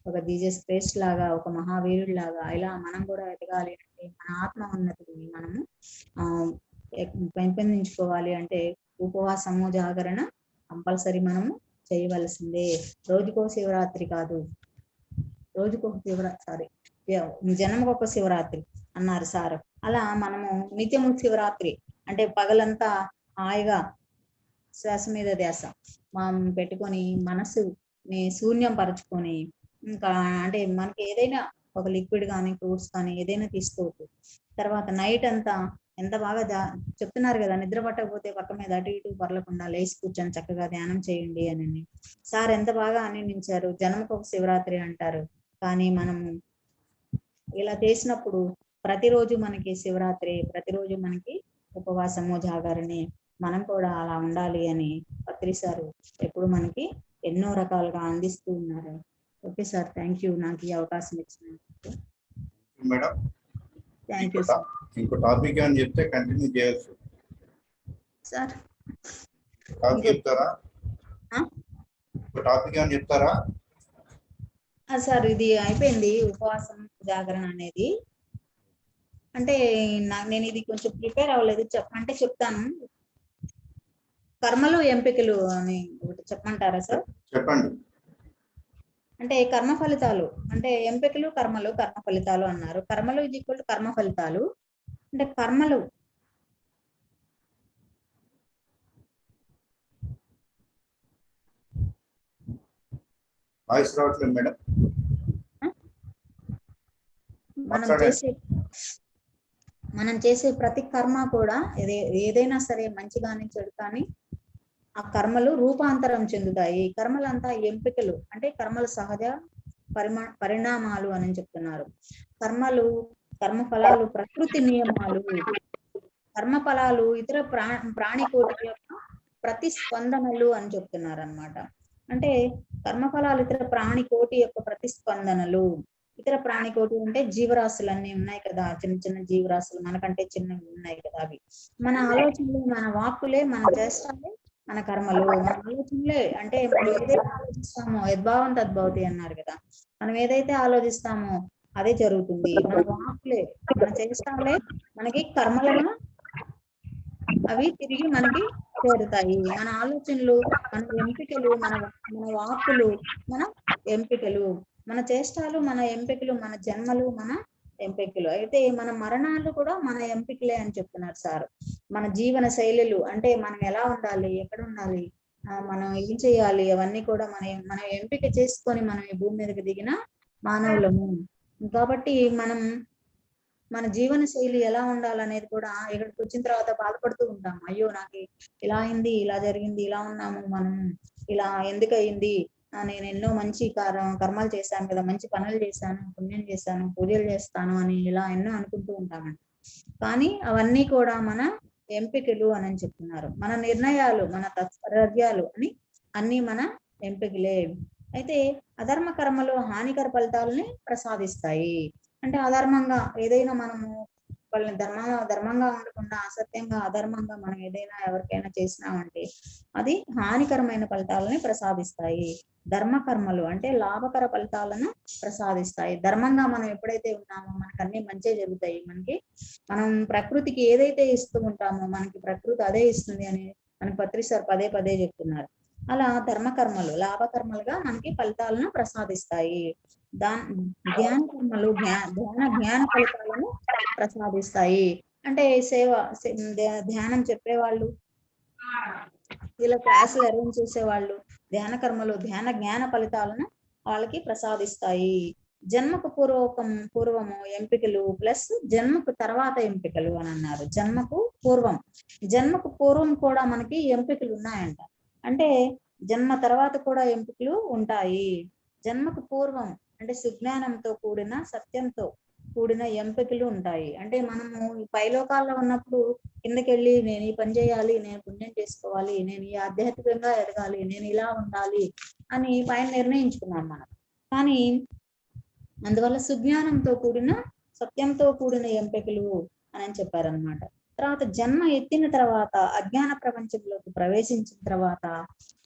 ఒక జీసస్ క్రైస్ట్ లాగా, ఒక మహావీరుడి లాగా ఇలా మనం కూడా ఎదగాలి అంటే, మన ఆత్మ ఉన్నతిని మనము పెంపొందించుకోవాలి అంటే ఉపవాసము జాగరణ కంపల్సరీ మనము చేయవలసిందే. రోజుకో శివరాత్రి కాదు, రోజుకో శివరాత్రి జన్మకు ఒక శివరాత్రి అన్నారు సార్. అలా మనము నిత్యము శివరాత్రి అంటే పగలంతా హాయిగా శ్వాస మీద ధ్యాస మనం పెట్టుకొని మనసుని శూన్యం పరుచుకొని ఇంకా అంటే మనకి ఏదైనా ఒక లిక్విడ్ కానీ ఫ్రూట్స్ కానీ ఏదైనా తీసుకోవచ్చు. తర్వాత నైట్ అంతా ఎంత బాగా చెప్తున్నారు కదా, నిద్ర పట్టకపోతే పక్క మీద అటు ఇటు పర్లకుండా లేచి కూర్చొని చక్కగా ధ్యానం చేయండి అని సార్ ఎంత బాగా అనించారు. జన్మకు ఒక శివరాత్రి అంటారు, కానీ మనము ఇలా చేసినప్పుడు ప్రతిరోజు మనకి శివరాత్రి, ప్రతిరోజు మనకి ఉపవాసము జాగరణి, మనం కూడా అలా ఉండాలి అని పత్రి సార్ ఎప్పుడు మనకి ఎన్నో రకాలుగా అందిస్తూ ఉన్నారు. ఓకే సార్, థ్యాంక్ యూ నాకు ఈ అవకాశం ఇచ్చినందుకు. Madam thank you sir. ఇంకో టాపిక్ అని చెప్తే కంటిన్యూ చేయొచ్చు సార్. టాపిక్ చెప్తారా? ఇంకో టాపిక్ అని చెప్తారా? సార్ ఇది అయిపోయింది ఉపవాసం జాగరణ అనేది. అంటే నేను ఇది కొంచెం ప్రిపేర్ అవ్వలేదు, చెప్పంటే చెప్తాను. కర్మలు ఎంపికలు అని ఒకటి చెప్పమంటారా సార్? చెప్పండి. అంటే కర్మ ఫలితాలు అంటే ఎంపికలు కర్మలు, కర్మ ఫలితాలు అన్నారు. కర్మలు ఇది ఈక్వల్ కర్మ ఫలితాలు. అంటే కర్మలు వాయిస్ రావట్లేదు మేడం. మనం చేసే ప్రతి కర్మ కూడా ఏదైనా సరే మంచి కానీ చెడు కానీ ఆ కర్మలు రూపాంతరం చెందుతాయి. కర్మలంతా ఎంపికలు అంటే కర్మలు సహజ పరిణామాలు అని చెప్తున్నారు. కర్మలు కర్మ ఫలాలు ప్రకృతి నియమాలు. కర్మ ఫలాలు ఇతర ప్రాణికోటి యొక్క ప్రతిస్పందనలు అని చెప్తున్నారు అన్నమాట. అంటే కర్మఫలాలు ఇతర ప్రాణికోటి యొక్క ప్రతిస్పందనలు. ఇతర ప్రాణికోటి అంటే జీవరాశులు అన్ని ఉన్నాయి కదా, చిన్న చిన్న జీవరాశులు మనకంటే చిన్నవి ఉన్నాయి కదా, అవి మన ఆలోచనలు, మన వాక్కులే, మన చేష్టాలే మన కర్మలు. మన ఆలోచనలే అంటే మనం ఏదైతే ఆలోచిస్తామో యద్భావం తద్భవతి అన్నారు కదా, మనం ఏదైతే ఆలోచిస్తామో అదే జరుగుతుంది. మన వాక్కులే, మన చేష్టాలే మనకి కర్మలుగా అవి తిరిగి మనకి చేరుతాయి. మన ఆలోచనలు, మన ఎంపికలు, మన వాక్కులు మన ఎంపికలు, మన చేష్టాలు మన ఎంపికలు, మన జన్మలు మన ఎంపికలు. అయితే మన మరణాలు కూడా మన ఎంపికలే అని చెప్తున్నారు సార్. మన జీవన శైలులు అంటే మనం ఎలా ఉండాలి, ఎక్కడ ఉండాలి, మనం ఏం చేయాలి, అవన్నీ కూడా మనం ఎంపిక చేసుకొని మనం ఈ భూమి మీదకి దిగిన మానవులము. కాబట్టి మనం మన జీవన శైలి ఎలా ఉండాలనేది కూడా ఇక్కడికి వచ్చిన తర్వాత బాధపడుతూ ఉంటాం. అయ్యో నాకు ఇలా అయింది, ఇలా జరిగింది, ఇలా ఉన్నాము, మనం ఇలా ఎందుకు అయింది, నేను ఎన్నో మంచి కర్మలు చేశాను కదా, మంచి పనులు చేశాను, పుణ్యం చేశాను, పూజలు చేస్తాను అని ఇలా ఎన్నో అనుకుంటూ ఉంటామంట. కానీ అవన్నీ కూడా మన ఎంపికలు అని చెప్తున్నారు. మన నిర్ణయాలు, మన తత్పర్యాలు అని అన్ని మన ఎంపికలే. అయితే అధర్మ కర్మలు హానికర ఫలితాలని ప్రసాదిస్తాయి. అంటే అధర్మంగా ఏదైనా మనము వాళ్ళని ధర్మంగా ఉండకుండా అసత్యంగా అధర్మంగా మనం ఏదైనా ఎవరికైనా చేసినామంటే అది హానికరమైన ఫలితాలని ప్రసాదిస్తాయి. ధర్మ కర్మలు అంటే లాభకర ఫలితాలను ప్రసాదిస్తాయి. ధర్మంగా మనం ఎప్పుడైతే ఉన్నామో మనకు అన్ని మంచి జరుగుతాయి. మనం ప్రకృతికి ఏదైతే ఇస్తూ ఉంటామో మనకి ప్రకృతి అదే ఇస్తుంది అని మన పత్రి సార్ పదే పదే చెప్తున్నారు. అలా ధర్మకర్మలు లాభకర్మలుగా మనకి ఫలితాలను ప్రసాదిస్తాయి. ధ్యాన కర్మలు జ్ఞాన ఫలితాలను ప్రసాదిస్తాయి. అంటే ధ్యానం చెప్పేవాళ్ళు, ఇలా క్లాసులు అరేంజ్ చేసేవాళ్ళు ధ్యాన కర్మలు జ్ఞాన ఫలితాలను వాళ్ళకి ప్రసాదిస్తాయి. జన్మకు పూర్వము ఎంపికలు ప్లస్ జన్మకు తర్వాత ఎంపికలు అని అన్నారు. జన్మకు పూర్వం కూడా మనకి ఎంపికలు ఉన్నాయంట. అంటే జన్మ తర్వాత కూడా ఎంపికలు ఉంటాయి. జన్మకు పూర్వం అంటే సుజ్ఞానంతో కూడిన సత్యంతో కూడిన ఎంపికలు ఉంటాయి. అంటే మనము ఈ పైలోకాల్లో ఉన్నప్పుడు కిందకెళ్ళి నేను ఈ పని చేయాలి, నేను పుణ్యం చేసుకోవాలి, నేను ఈ ఆధ్యాత్మికంగా ఎదగాలి, నేను ఇలా ఉండాలి అని పైన నిర్ణయించుకున్నాం మనం. కానీ అందువల్ల సుజ్ఞానంతో కూడిన సత్యంతో కూడిన ఎంపికలు అని చెప్పారనమాట. తర్వాత జన్మ ఎత్తిన తర్వాత అజ్ఞాన ప్రపంచంలోకి ప్రవేశించిన తర్వాత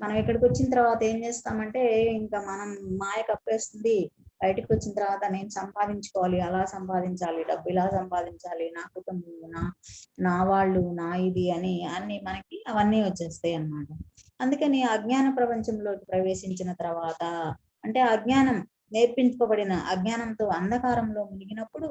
మనం ఇక్కడికి వచ్చిన తర్వాత ఏం చేస్తామంటే ఇంకా మనం మాయ కప్పేస్తుంది. బయటకు వచ్చిన తర్వాత నేను సంపాదించుకోవాలి, అలా సంపాదించాలి, డబ్బు ఇలా సంపాదించాలి, నా కుటుంబం, నా వాళ్ళు, నా ఇది అని అన్ని మనకి అవన్నీ వచ్చేస్తాయి అన్నమాట. అందుకని అజ్ఞాన ప్రపంచంలోకి ప్రవేశించిన తర్వాత అంటే అజ్ఞానం నేర్పించబడిన అజ్ఞానంతో అంధకారంలో మునిగినప్పుడు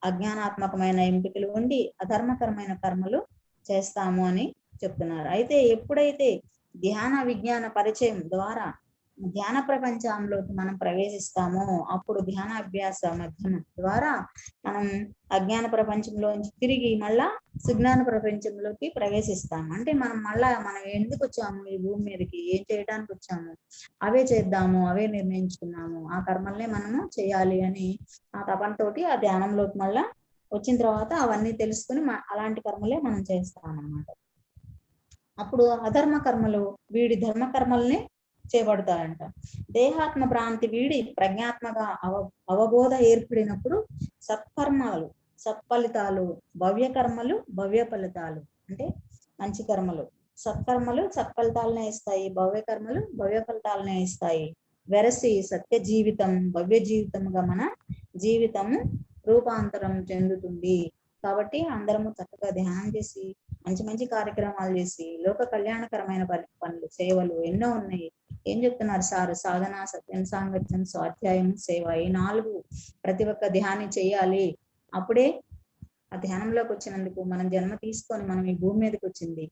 అజ్ఞానాత్మకమైన ఎంపికలు ఉండి అధర్మకరమైన కర్మలు చేస్తాము అని చెప్తున్నారు. అయితే ఎప్పుడైతే ధ్యాన విజ్ఞాన పరిచయం ద్వారా ధ్యాన ప్రపంచంలోకి మనం ప్రవేశిస్తామో అప్పుడు ధ్యాన అభ్యాస మాధ్యమం ద్వారా మనం అజ్ఞాన ప్రపంచంలోంచి తిరిగి మళ్ళా సుజ్ఞాన ప్రపంచంలోకి ప్రవేశిస్తాము. అంటే మనం ఎందుకు వచ్చాము ఈ భూమి మీదకి, ఏం చేయడానికి వచ్చాము, అవే చేద్దాము, అవే నిర్ణయించుకున్నాము, ఆ కర్మల్నే మనము చేయాలి అని ఆ తపనతోటి ఆ ధ్యానంలోకి మళ్ళా వచ్చిన తర్వాత అవన్నీ తెలుసుకుని అలాంటి కర్మలే మనం చేస్తాం అన్నమాట. అప్పుడు అధర్మ కర్మలు వీడి ధర్మ కర్మల్ని చేపడతారంట. దేహాత్మ భ్రాంతి వీడి ప్రజ్ఞాత్మక అవబోధ ఏర్పడినప్పుడు సత్కర్మలు సత్ఫలితాలు, భవ్య కర్మలు భవ్య ఫలితాలు, అంటే మంచి కర్మలు సత్కర్మలు సత్ఫలితాలనే ఇస్తాయి, భవ్య కర్మలు భవ్య ఫలితాలనే ఇస్తాయి. వెరసి సత్య జీవితం భవ్య జీవితంగా మన జీవితము రూపాంతరం చెందుతుంది. కాబట్టి అందరము చక్కగా ధ్యానం చేసి మంచి మంచి కార్యక్రమాలు చేసి లోక కళ్యాణకరమైన పనులు సేవలు ఎన్నో ఉన్నాయి. ఏం చెప్తున్నారు సార్? సాధన, సత్యం, సాంగత్యం, స్వాధ్యాయం, సేవ, ఈ 4 ప్రతి ఒక్క ధ్యానం చేయాలి. అప్పుడే ఆ ధ్యానంలోకి వచ్చినందుకు మనం జన్మ తీసుకొని మనం ఈ భూమి మీదకి వచ్చింది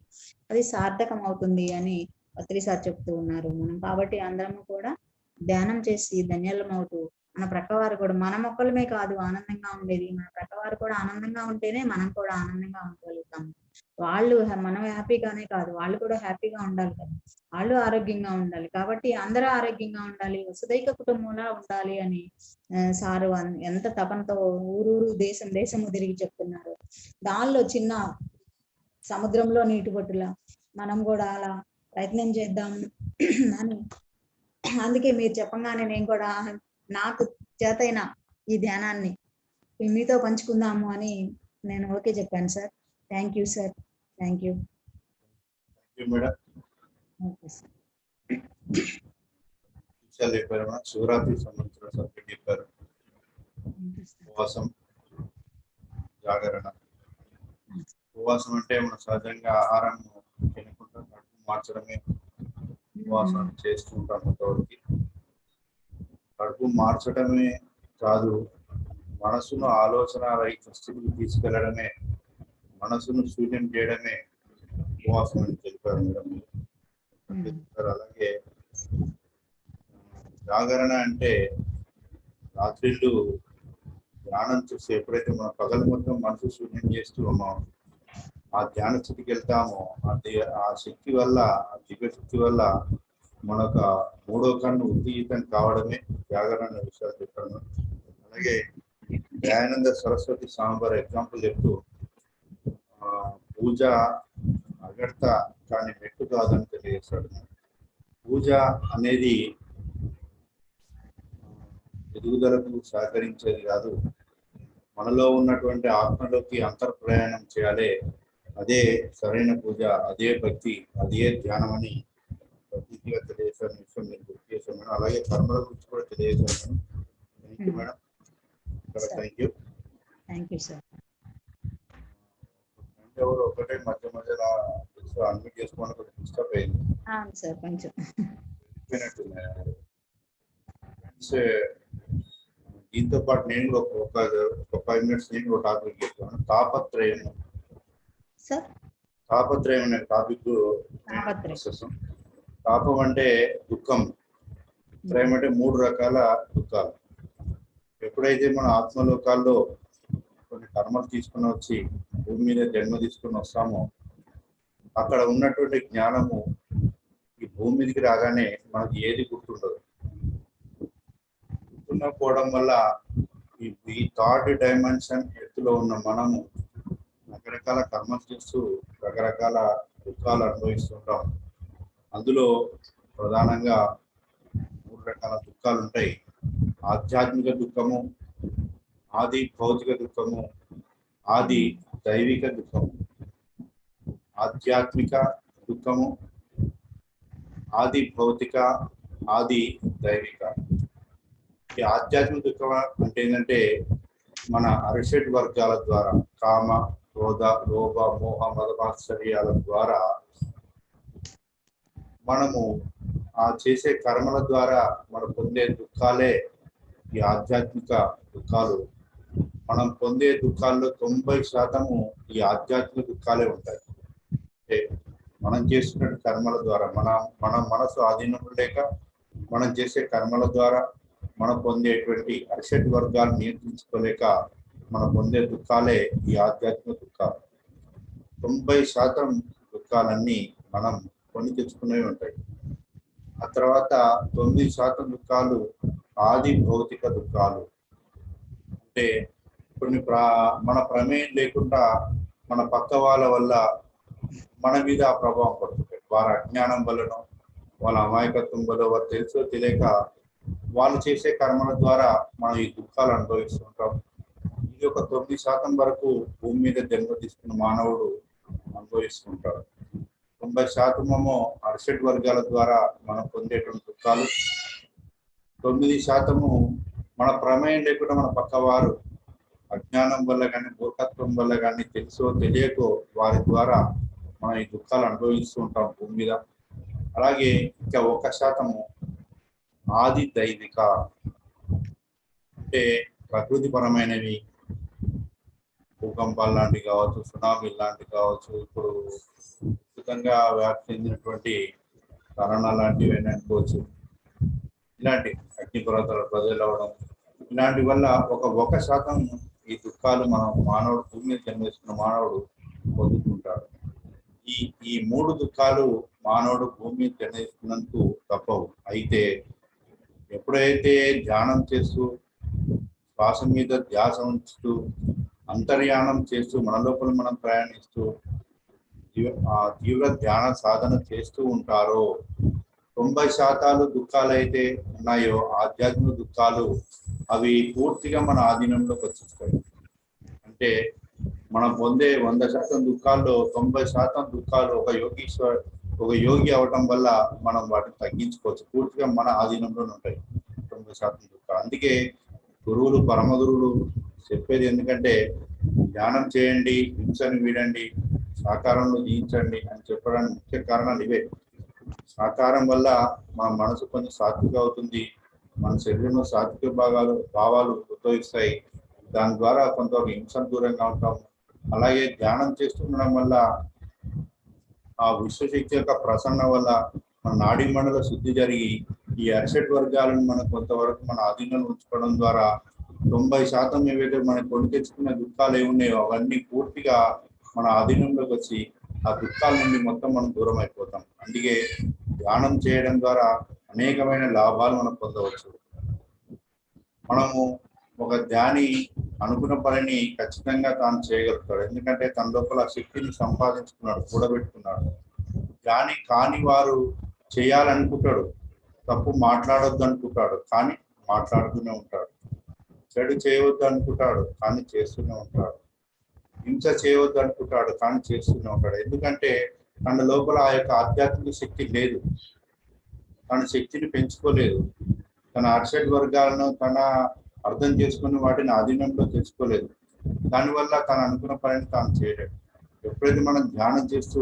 అది సార్థకం అవుతుంది అని పత్రి సార్ చెప్తూ ఉన్నారు. మనం కాబట్టి అందరము కూడా ధ్యానం చేసి ధన్యాలం అవుతూ మన ప్రక్కవారు కూడా, మన మొక్కలమే కాదు ఆనందంగా ఉండేది, మన ప్రక్కవారు కూడా ఆనందంగా ఉంటేనే మనం కూడా ఆనందంగా ఉండగలుగుతాము. వాళ్ళు మనం హ్యాపీగానే కాదు, వాళ్ళు కూడా హ్యాపీగా ఉండాలి కదా, వాళ్ళు ఆరోగ్యంగా ఉండాలి. కాబట్టి అందరూ ఆరోగ్యంగా ఉండాలి, వసుదైక కుటుంబంలా ఉండాలి అని సారు ఎంత తపనతో ఊరూరు దేశం దేశము తిరిగి చెప్తున్నారు. దానిలో చిన్న సముద్రంలో నీటి బొట్టులా మనం కూడా అలా ప్రయత్నం చేద్దాము అని, అందుకే మీరు చెప్పగానే నేను కూడా నాకు చేతైన ఈ ధ్యానాన్ని మీతో పంచుకుందాము అని నేను ఓకే చెప్పాను sir. Thank you sir. Thank you madam. Shivaratri సంబంధించిన సబ్జెక్ట్ చెప్పారు. ఉపవాసం, జాగరణ. ఉపవాసం అంటే మనం సహజంగా ఆహారం తినకుండా కడుపు మార్చడమే ఉపవాసం చేస్తూ ఉంటాం. కొంతవరకు కడుపు మార్చడమే కాదు, మనసును ఆలోచన రహిత స్థితికి తీసుకెళ్లడమే, మనసును శూన్యం చేయడమే ఉపవాసం అని తెలిపారు మేడం. అలాగే జాగరణ అంటే రాత్రిళ్ళు ధ్యానం చేసి ఎప్పుడైతే మనం పగలు మొత్తం మనసు శూన్యం చేస్తూ ఉన్నాం, ఆ ధ్యాన స్థితికి వెళ్తామో ఆ శక్తి వల్ల, ఆ దివ్య శక్తి వల్ల మనకు మూడో కన్ను ఉత్తేజితం కావడమే జాగరణ విషయాలు చెప్పాను. అలాగే దయానంద సరస్వతి స్వామి ఎగ్జాంపుల్ చెప్తూ పూజ అగర్త కానీ మెట్టు కాదని తెలియజేస్తాడు. పూజ అనేది ఎదుగుదలకు సహకరించేది కాదు, మనలో ఉన్నటువంటి ఆత్మలోకి అంతర్ప్రయాణం చేయాలి. అదే సరైన పూజ, అదే భక్తి, అదే ధ్యానం అని ప్రతీతిగా తెలియజేశాను విషయం నేను గుర్తు చేశాను మేడం. అలాగే కర్మల గురించి కూడా తెలియజేశాను. Thank you madam. Thank you. Thank you sir. ఎవరు ఒకటే మధ్య మధ్యలో అన్మ్యూట్ చేసుకోవడం కొంచెం డిస్టర్బ్ అయింది సార్. కొంచెం దీంతో పాటు నేను ఒక 5 minutes నేను ఒక టాపిక్ చెప్తాను. తాపత్రయం. తాపత్రయం అనే టాపిక్. తాపం అంటే దుఃఖం, త్రయం అంటే 3 రకాల దుఃఖాలు. ఎప్పుడైతే మన ఆత్మలోకాల్లో కొన్ని కర్మలు తీసుకుని వచ్చి భూమి మీద జన్మ తీసుకుని వస్తామో, అక్కడ ఉన్నటువంటి జ్ఞానము ఈ భూమి మీదకి రాగానే మనకి ఏది గుర్తుండదు. గుర్తుండకపోవడం వల్ల ఈ థర్డ్ డైమెన్షన్ ఎత్తులో ఉన్న మనము రకరకాల కర్మలు చేస్తూ రకరకాల దుఃఖాలు అనుభవిస్తుంటాం. అందులో ప్రధానంగా 3 రకాల దుఃఖాలు ఉంటాయి. ఆధ్యాత్మిక దుఃఖము, ఆది భౌతిక దుఃఖము, ఆది దైవిక దుఃఖము. ఆధ్యాత్మిక దుఃఖము, ఆది భౌతిక, ఆది దైవిక. ఈ ఆధ్యాత్మిక దుఃఖం అంటే ఏంటంటే మన అరిషడ్ వర్గాల ద్వారా, కామ, క్రోధ, లోభ, మోహ, మదమాశ్చర్యాల ద్వారా మనము ఆ చేసే కర్మల ద్వారా మనం పొందే దుఃఖాలే ఈ ఆధ్యాత్మిక దుఃఖాలు మనం పొందే దుఃఖాల్లో 90% ఈ ఆధ్యాత్మిక దుఃఖాలే ఉంటాయి. అంటే మనం చేస్తున్న కర్మల ద్వారా మన మనసు ఆధీనంలో లేక మనం చేసే కర్మల ద్వారా మనం పొందేటువంటి అరిషడ్ వర్గాలు నియంత్రించుకోలేక మనం పొందే దుఃఖాలే ఈ ఆధ్యాత్మిక దుఃఖాలు. 90% దుఃఖాలన్నీ మనం కొని తెచ్చుకునేవి ఉంటాయి. ఆ తర్వాత 9% దుఃఖాలు ఆది భౌతిక దుఃఖాలు. అంటే కొన్ని మన ప్రమేయం లేకుండా మన పక్క వాళ్ళ వల్ల మన మీద ఆ ప్రభావం పడుతుంది. వారి అజ్ఞానం వలన, వాళ్ళ అమాయకత్వం వల్ల, వారు తెలుసో తెలియక వాళ్ళు చేసే కర్మల ద్వారా మనం ఈ దుఃఖాలు అనుభవిస్తుంటాం. ఇది ఒక 9% వరకు భూమి మీద జన్మ తీసుకున్న మానవుడు అనుభవిస్తుంటాడు. 90% అరిషడ్ వర్గాల ద్వారా మనం పొందేటువంటి దుఃఖాలు. 9% మన ప్రమేయం లేకుండా మన పక్కవారు అజ్ఞానం వల్ల కానీ, మూర్ఖత్వం వల్ల కానీ, తెలుసో తెలియకో వారి ద్వారా మనం ఈ దుఃఖాలు అనుభవిస్తూ ఉంటాం భూమి మీద. అలాగే ఇంకా 1% ఆది దైవిక, అంటే ప్రకృతి పరమైనవి, భూకంపాలు లాంటివి కావచ్చు, సునామీ లాంటివి కావచ్చు, ఇప్పుడు విస్తృతంగా వ్యాప్తి చెందినటువంటి కరోనా లాంటివి అనుకోవచ్చు. ఇలాంటి అగ్నిపర్వతాల బదులవడం, ఇలాంటి వల్ల ఒక 1% ఈ దుఃఖాలు మనం మానవుడు భూమి మీద జన్మిస్తున్న మానవుడు పొందుతుంటాడు. ఈ 3 దుఃఖాలు మానవుడు భూమి మీద జన్మిస్తున్నందుకు తప్పవు. అయితే ఎప్పుడైతే ధ్యానం చేస్తూ, శ్వాస మీద ధ్యాస ఉంచుతూ, అంతర్యానం చేస్తూ, మన లోపల మనం ప్రయాణిస్తూ తీవ్ర ధ్యాన సాధన చేస్తూ ఉంటారో 90% దుఃఖాలు అయితే ఉన్నాయో ఆధ్యాత్మిక దుఃఖాలు, అవి పూర్తిగా మన ఆధీనంలోకి వచ్చేస్తాయి. అంటే మనం పొందే 100% దుఃఖాల్లో 90% దుఃఖాలు ఒక యోగి అవటం వల్ల మనం వాటిని తగ్గించుకోవచ్చు. పూర్తిగా మన ఆధీనంలోనే ఉంటాయి 90% దుఃఖాలు. అందుకే గురువులు, పరమ గురువులు చెప్పేది ఎందుకంటే ధ్యానం చేయండి, హింసను వీడండి, సాకారంలో జీవించండి అని చెప్పడానికి ముఖ్య కారణాలు ఇవే. సాకారం వల్ల మన మనసు కొంచెం సాత్విక అవుతుంది, మన శరీరంలో సాత్విక భావాలు ఉద్భవిస్తాయి. దాని ద్వారా కొంతవరకు హింసను దూరంగా ఉంటాం. అలాగే ధ్యానం చేస్తుండడం వల్ల ఆ విశ్వశక్తి యొక్క ప్రసన్న వల్ల మన నాడీ మండల శుద్ధి జరిగి ఈ అరిషడ్ వర్గాలను మనం కొంతవరకు మన ఆధీనంలో ఉంచుకోవడం ద్వారా 90% ఏవైతే మనం కొని తెచ్చుకున్న దుఃఖాలు ఏమున్నాయో అవన్నీ పూర్తిగా మన ఆధీనంలోకి వచ్చి ఆ దుఃఖాల నుండి మొత్తం మనం దూరం అయిపోతాం. అందుకే ధ్యానం చేయడం ద్వారా అనేకమైన లాభాలు మనం పొందవచ్చు. మనము ఒక ధ్యాని అనుకున్న పనిని ఖచ్చితంగా తాను చేయగలుగుతాడు. ఎందుకంటే తన లోపల శక్తిని సంపాదించుకున్నాడు, కూడబెట్టుకున్నాడు. ధ్యాని కాని వారు చేయాలనుకుంటాడు, తప్పు మాట్లాడొద్దు అనుకుంటాడు, కానీ మాట్లాడుతూనే ఉంటాడు. చెడు చేయవద్దు అనుకుంటాడు, కానీ చేస్తూనే ఉంటాడు. హింస చేయవద్దు అనుకుంటాడు, కానీ చేస్తూనే ఉంటాడు. ఎందుకంటే తన లోపల ఆ యొక్క ఆధ్యాత్మిక శక్తి లేదు, తన శక్తిని పెంచుకోలేదు, తన అరిషడ్ వర్గాలను తన అర్థం చేసుకుని వాటిని ఆధీనంలో తెచ్చుకోలేదు. దానివల్ల తను అనుకున్న పనిని తాను చేయలేడు. ఎప్పుడైతే మనం ధ్యానం చేస్తూ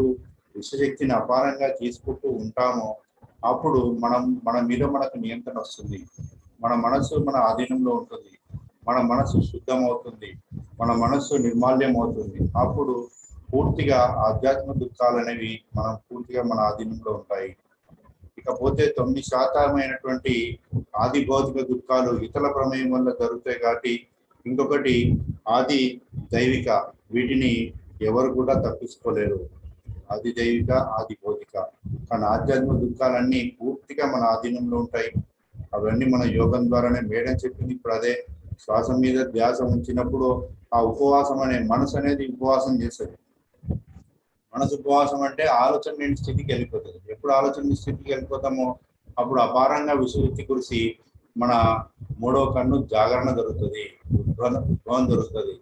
విశ్వశక్తిని అపారంగా తీసుకుంటూ ఉంటామో అప్పుడు మన మీద మనకు నియంత్రణ వస్తుంది. మన మనస్సు మన ఆధీనంలో ఉంటుంది, మన మనస్సు శుద్ధం అవుతుంది, మన మనస్సు నిర్మాల్యం అవుతుంది. అప్పుడు పూర్తిగా ఆధ్యాత్మిక దుఃఖాలు అనేవి మనం పూర్తిగా మన ఆధీనంలో ఉంటాయి. ఇకపోతే 9% ఆది భౌతిక దుఃఖాలు ఇతర ప్రమేయం వల్ల జరుగుతాయి కాబట్టి, ఇంకొకటి ఆది దైవిక, వీటిని ఎవరు కూడా తప్పించుకోలేరు. ఆది దైవిక, ఆది భౌతిక. కానీ ఆధ్యాత్మిక దుఃఖాలన్నీ పూర్తిగా మన ఆధీనంలో ఉంటాయి. అవన్నీ మన యోగం ద్వారానే. మేడం చెప్పింది ఇప్పుడు అదే. శ్వాస మీద ధ్యాస ఉంచినప్పుడు ఆ ఉపవాసం అనే మనసు అనేది ఉపవాసం చేస్తుంది. మనసు ఉపవాసం అంటే ఆలోచన లేని స్థితికి వెళ్ళిపోతుంది. ఎప్పుడు ఆలోచన స్థితికి వెళ్ళిపోతామో అప్పుడు అపారంగా విశ్వశక్తి కురిసి మన 3వ కన్ను జాగరణ జరుగుతుంది, ఉద్భవం జరుగుతుంది.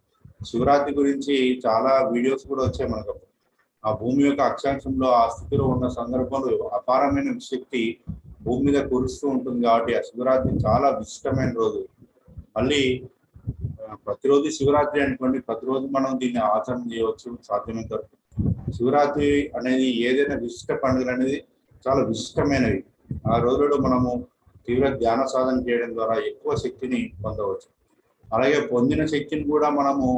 శివరాత్రి గురించి చాలా వీడియోస్ కూడా వచ్చాయి మనకు. ఆ భూమి యొక్క అక్షాంశంలో ఆ స్థితిలో ఉన్న సందర్భంలో అపారమైన శక్తి భూమి మీద కురుస్తూ ఉంటుంది. కాబట్టి ఆ శివరాత్రి చాలా విశిష్టమైన రోజు. మళ్ళీ ప్రతిరోజు శివరాత్రి అనుకోండి, ప్రతిరోజు మనం దీన్ని ఆచరణ చేయవచ్చు సాధ్యమైనంత వరకు. శివరాత్రి అనేది ఏదైనా విశిష్ట పండుగలు అనేది చాలా విశిష్టమైనవి. ఆ రోజుల్లో మనము తీవ్ర ధ్యాన సాధన చేయడం ద్వారా ఎక్కువ శక్తిని పొందవచ్చు. అలాగే పొందిన శక్తిని కూడా మనము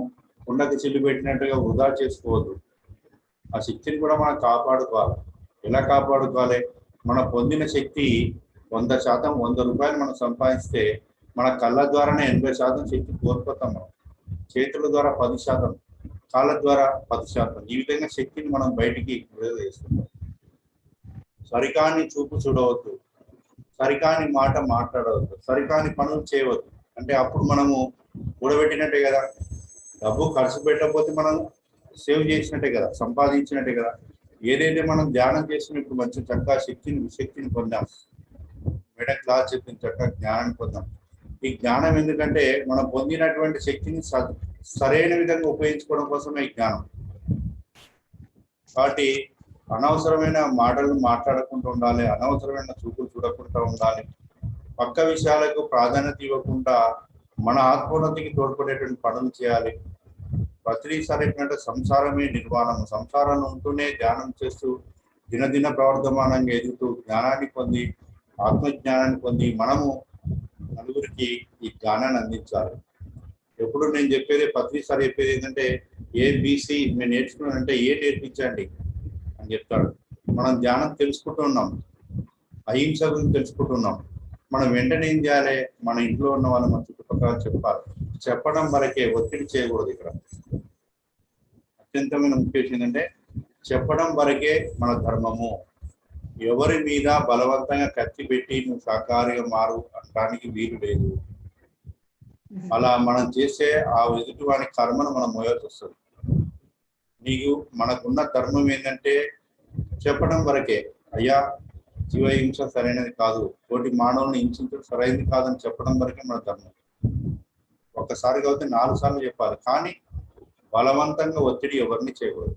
కుండకి చిల్లు పెట్టినట్టుగా వృధా చేసుకోవద్దు. ఆ శక్తిని కూడా మనం కాపాడుకోవాలి. ఎలా కాపాడుకోవాలి? మన పొందిన శక్తి 100%, 100 రూపాయలు మనం సంపాదిస్తే మన కళ్ళ ద్వారానే 80% శక్తి కోల్పోతాం. మనం చేతుల ద్వారా 10%, కాళ్ళ ద్వారా 10%. ఈ విధంగా శక్తిని మనం బయటికి విడుదల చేస్తున్నాం. సరికాని చూపు చూడవద్దు, సరికాని మాట మాట్లాడవద్దు, సరికాని పనులు చేయవద్దు. అంటే అప్పుడు మనము కూడబెట్టినట్టే కదా, డబ్బు ఖర్చు పెట్టకపోతే మనం సేవ్ చేసినట్టే కదా, సంపాదించినట్టే కదా. ఏదైతే మనం ధ్యానం చేసినప్పుడు మంచి చక్కగా శక్తిని పొందాం. మేడం క్లాస్ చెప్పిన చక్కగా జ్ఞానాన్ని పొందాం. ఈ జ్ఞానం ఎందుకంటే మనం పొందినటువంటి శక్తిని సరైన విధంగా ఉపయోగించుకోవడం కోసమే ఈ జ్ఞానం. కాబట్టి అనవసరమైన మాటలు మాట్లాడకుండా ఉండాలి, అనవసరమైన చూపులు చూడకుండా ఉండాలి, పక్క విషయాలకు ప్రాధాన్యత ఇవ్వకుండా మన ఆత్మోన్నతికి తోడ్పడేటువంటి పనులు చేయాలి. ప్రతిసారి సంసారమే నిర్వాణం. సంసారంలో ఉంటూనే ధ్యానం చేస్తూ దినదిన ప్రవర్ధమానంగా ఎదుగుతూ జ్ఞానాన్ని పొంది, ఆత్మజ్ఞానాన్ని పొంది మనము నలుగురికి ఈ జ్ఞానాన్ని అందించాలి. ఎప్పుడు నేను చెప్పేది, ప్రతిసారి చెప్పేది ఏంటంటే ABC నేను నేర్చుకున్నానంటే ఏ నేర్పించండి అని చెప్తాడు. మనం ధ్యానం తెలుసుకుంటున్నాం, అహింస గురించి తెలుసుకుంటున్నాం. మనం వెంటనే ఏం చేయాలి? మన ఇంట్లో ఉన్న వాళ్ళు, మన చుట్టుపక్కల చెప్పాలి. చెప్పడం వరకే, ఒత్తిడి చేయకూడదు. ఇక్కడ అత్యంతమైన ముఖ్యం ఏంటంటే చెప్పడం వరకే మన ధర్మము. ఎవరి మీద బలవంతంగా కత్తి పెట్టి నువ్వు శాకాహారిగా మారు అనడానికి వీలు లేదు. అలా మనం చేసే ఆ ఎదుటి వాడి కర్మను మనం మోయాల్సి వస్తుంది. నీకు మనకున్న ధర్మం ఏంటంటే చెప్పడం వరకే. అయ్యా, జీవహింస సరైనది కాదు, తోటి మానవుని హింసించడం సరైనది కాదని చెప్పడం వరకే మన ధర్మం. ఒక్కసారి కాబట్టి 4 సార్లు చెప్పాలి, కానీ బలవంతంగా ఒత్తిడి ఎవరిని చేయకూడదు.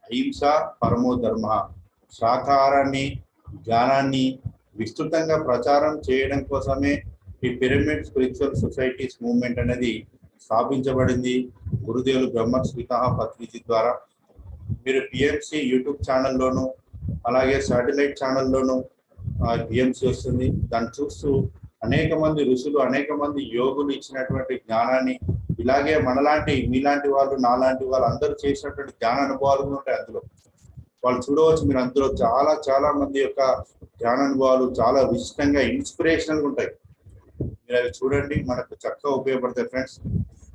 అహింస పరమో ధర్మ. శాకాహారాన్ని, జ్ఞానాన్ని విస్తృతంగా ప్రచారం చేయడం కోసమే ఈ పిరమిడ్ స్పిరిచువల్ సొసైటీస్ మూవ్మెంట్ అనేది స్థాపించబడింది గురుదేవులు బ్రహ్మశ్రీకాహ పత్రిజీ ద్వారా. మీరు PMC యూట్యూబ్ ఛానల్లోను, అలాగే శాటిలైట్ ఛానల్లోను PMC వస్తుంది. దాన్ని చూస్తూ అనేక మంది ఋషులు, అనేక మంది యోగులు ఇచ్చినటువంటి జ్ఞానాన్ని, ఇలాగే మనలాంటి, మీలాంటి వాళ్ళు, నాలాంటి వాళ్ళు అందరూ చేసినటువంటి జ్ఞాన అనుభవాలు ఉంటాయి అందులో. వాళ్ళు చూడవచ్చు, మీరు అందులో చాలా చాలా మంది యొక్క జ్ఞాన అనుభవాలు చాలా విశిష్టంగా ఇన్స్పిరేషనల్గా ఉంటాయి. మీరు అవి చూడండి, మనకు చక్కగా ఉపయోగపడతాయి ఫ్రెండ్స్.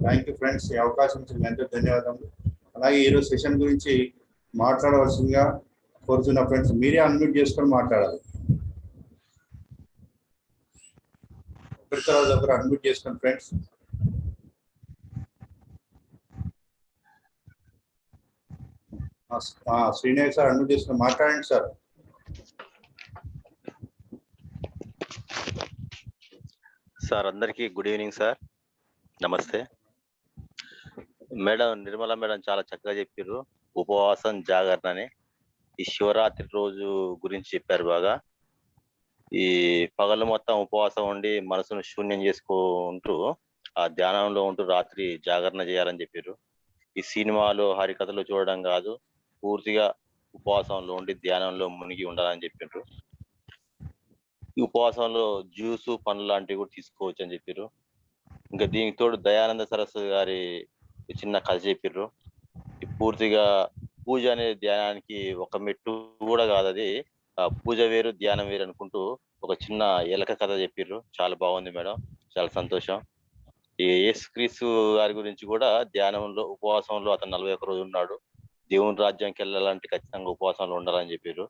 Thank you friends. ఈ అవకాశం ఇచ్చిన ఎంతో ధన్యవాదములు. అలాగే ఈరోజు సెషన్ గురించి మాట్లాడవలసిందిగా కోరుతున్న ఫ్రెండ్స్, మీరే అన్మ్యూట్ చేసుకొని మాట్లాడాలి. ఒకరి తర్వాత ఒకరు అన్మ్యూట్ చేసుకోండి ఫ్రెండ్స్. శ్రీనివాస్ సార్ అన్మ్యూట్ చేసుకొని మాట్లాడండి సార్. సార్ అందరికీ గుడ్ ఈవినింగ్ సార్, నమస్తే. మేడం నిర్మల మేడం చాలా చక్కగా చెప్పారు. ఉపవాసం, జాగరణ అని ఈ శివరాత్రి రోజు గురించి చెప్పారు బాగా. ఈ పగలు మొత్తం ఉపవాసం ఉండి మనసును శూన్యం చేసుకుంటూ ఆ ధ్యానంలో ఉంటూ రాత్రి జాగరణ చేయాలని చెప్పారు. ఈ సినిమాలు, హరికథలు చూడడం కాదు, పూర్తిగా ఉపవాసంలో ఉండి ధ్యానంలో మునిగి ఉండాలని చెప్పారు. ఈ ఉపవాసంలో జ్యూసు, పండ్లు లాంటివి కూడా తీసుకోవచ్చు అని చెప్పారు. ఇంకా దీనికి తోడు దయానంద సరస్వతి గారి చిన్న కథ చెప్పారు. పూర్తిగా పూజ అనేది ధ్యానానికి ఒక మెట్టు కూడా కాదు, అది పూజ వేరు ధ్యానం వేరు అనుకుంటూ ఒక చిన్న ఎలక కథ చెప్పారు. చాలా బాగుంది మేడం, చాలా సంతోషం. ఈ యేసుక్రీస్తు గారి గురించి కూడా ధ్యానంలో, ఉపవాసంలో అతను 41 రోజులు ఉన్నాడు. దేవుని రాజ్యానికి వెళ్ళాలంటే ఖచ్చితంగా ఉపవాసంలో ఉండాలని చెప్పారు.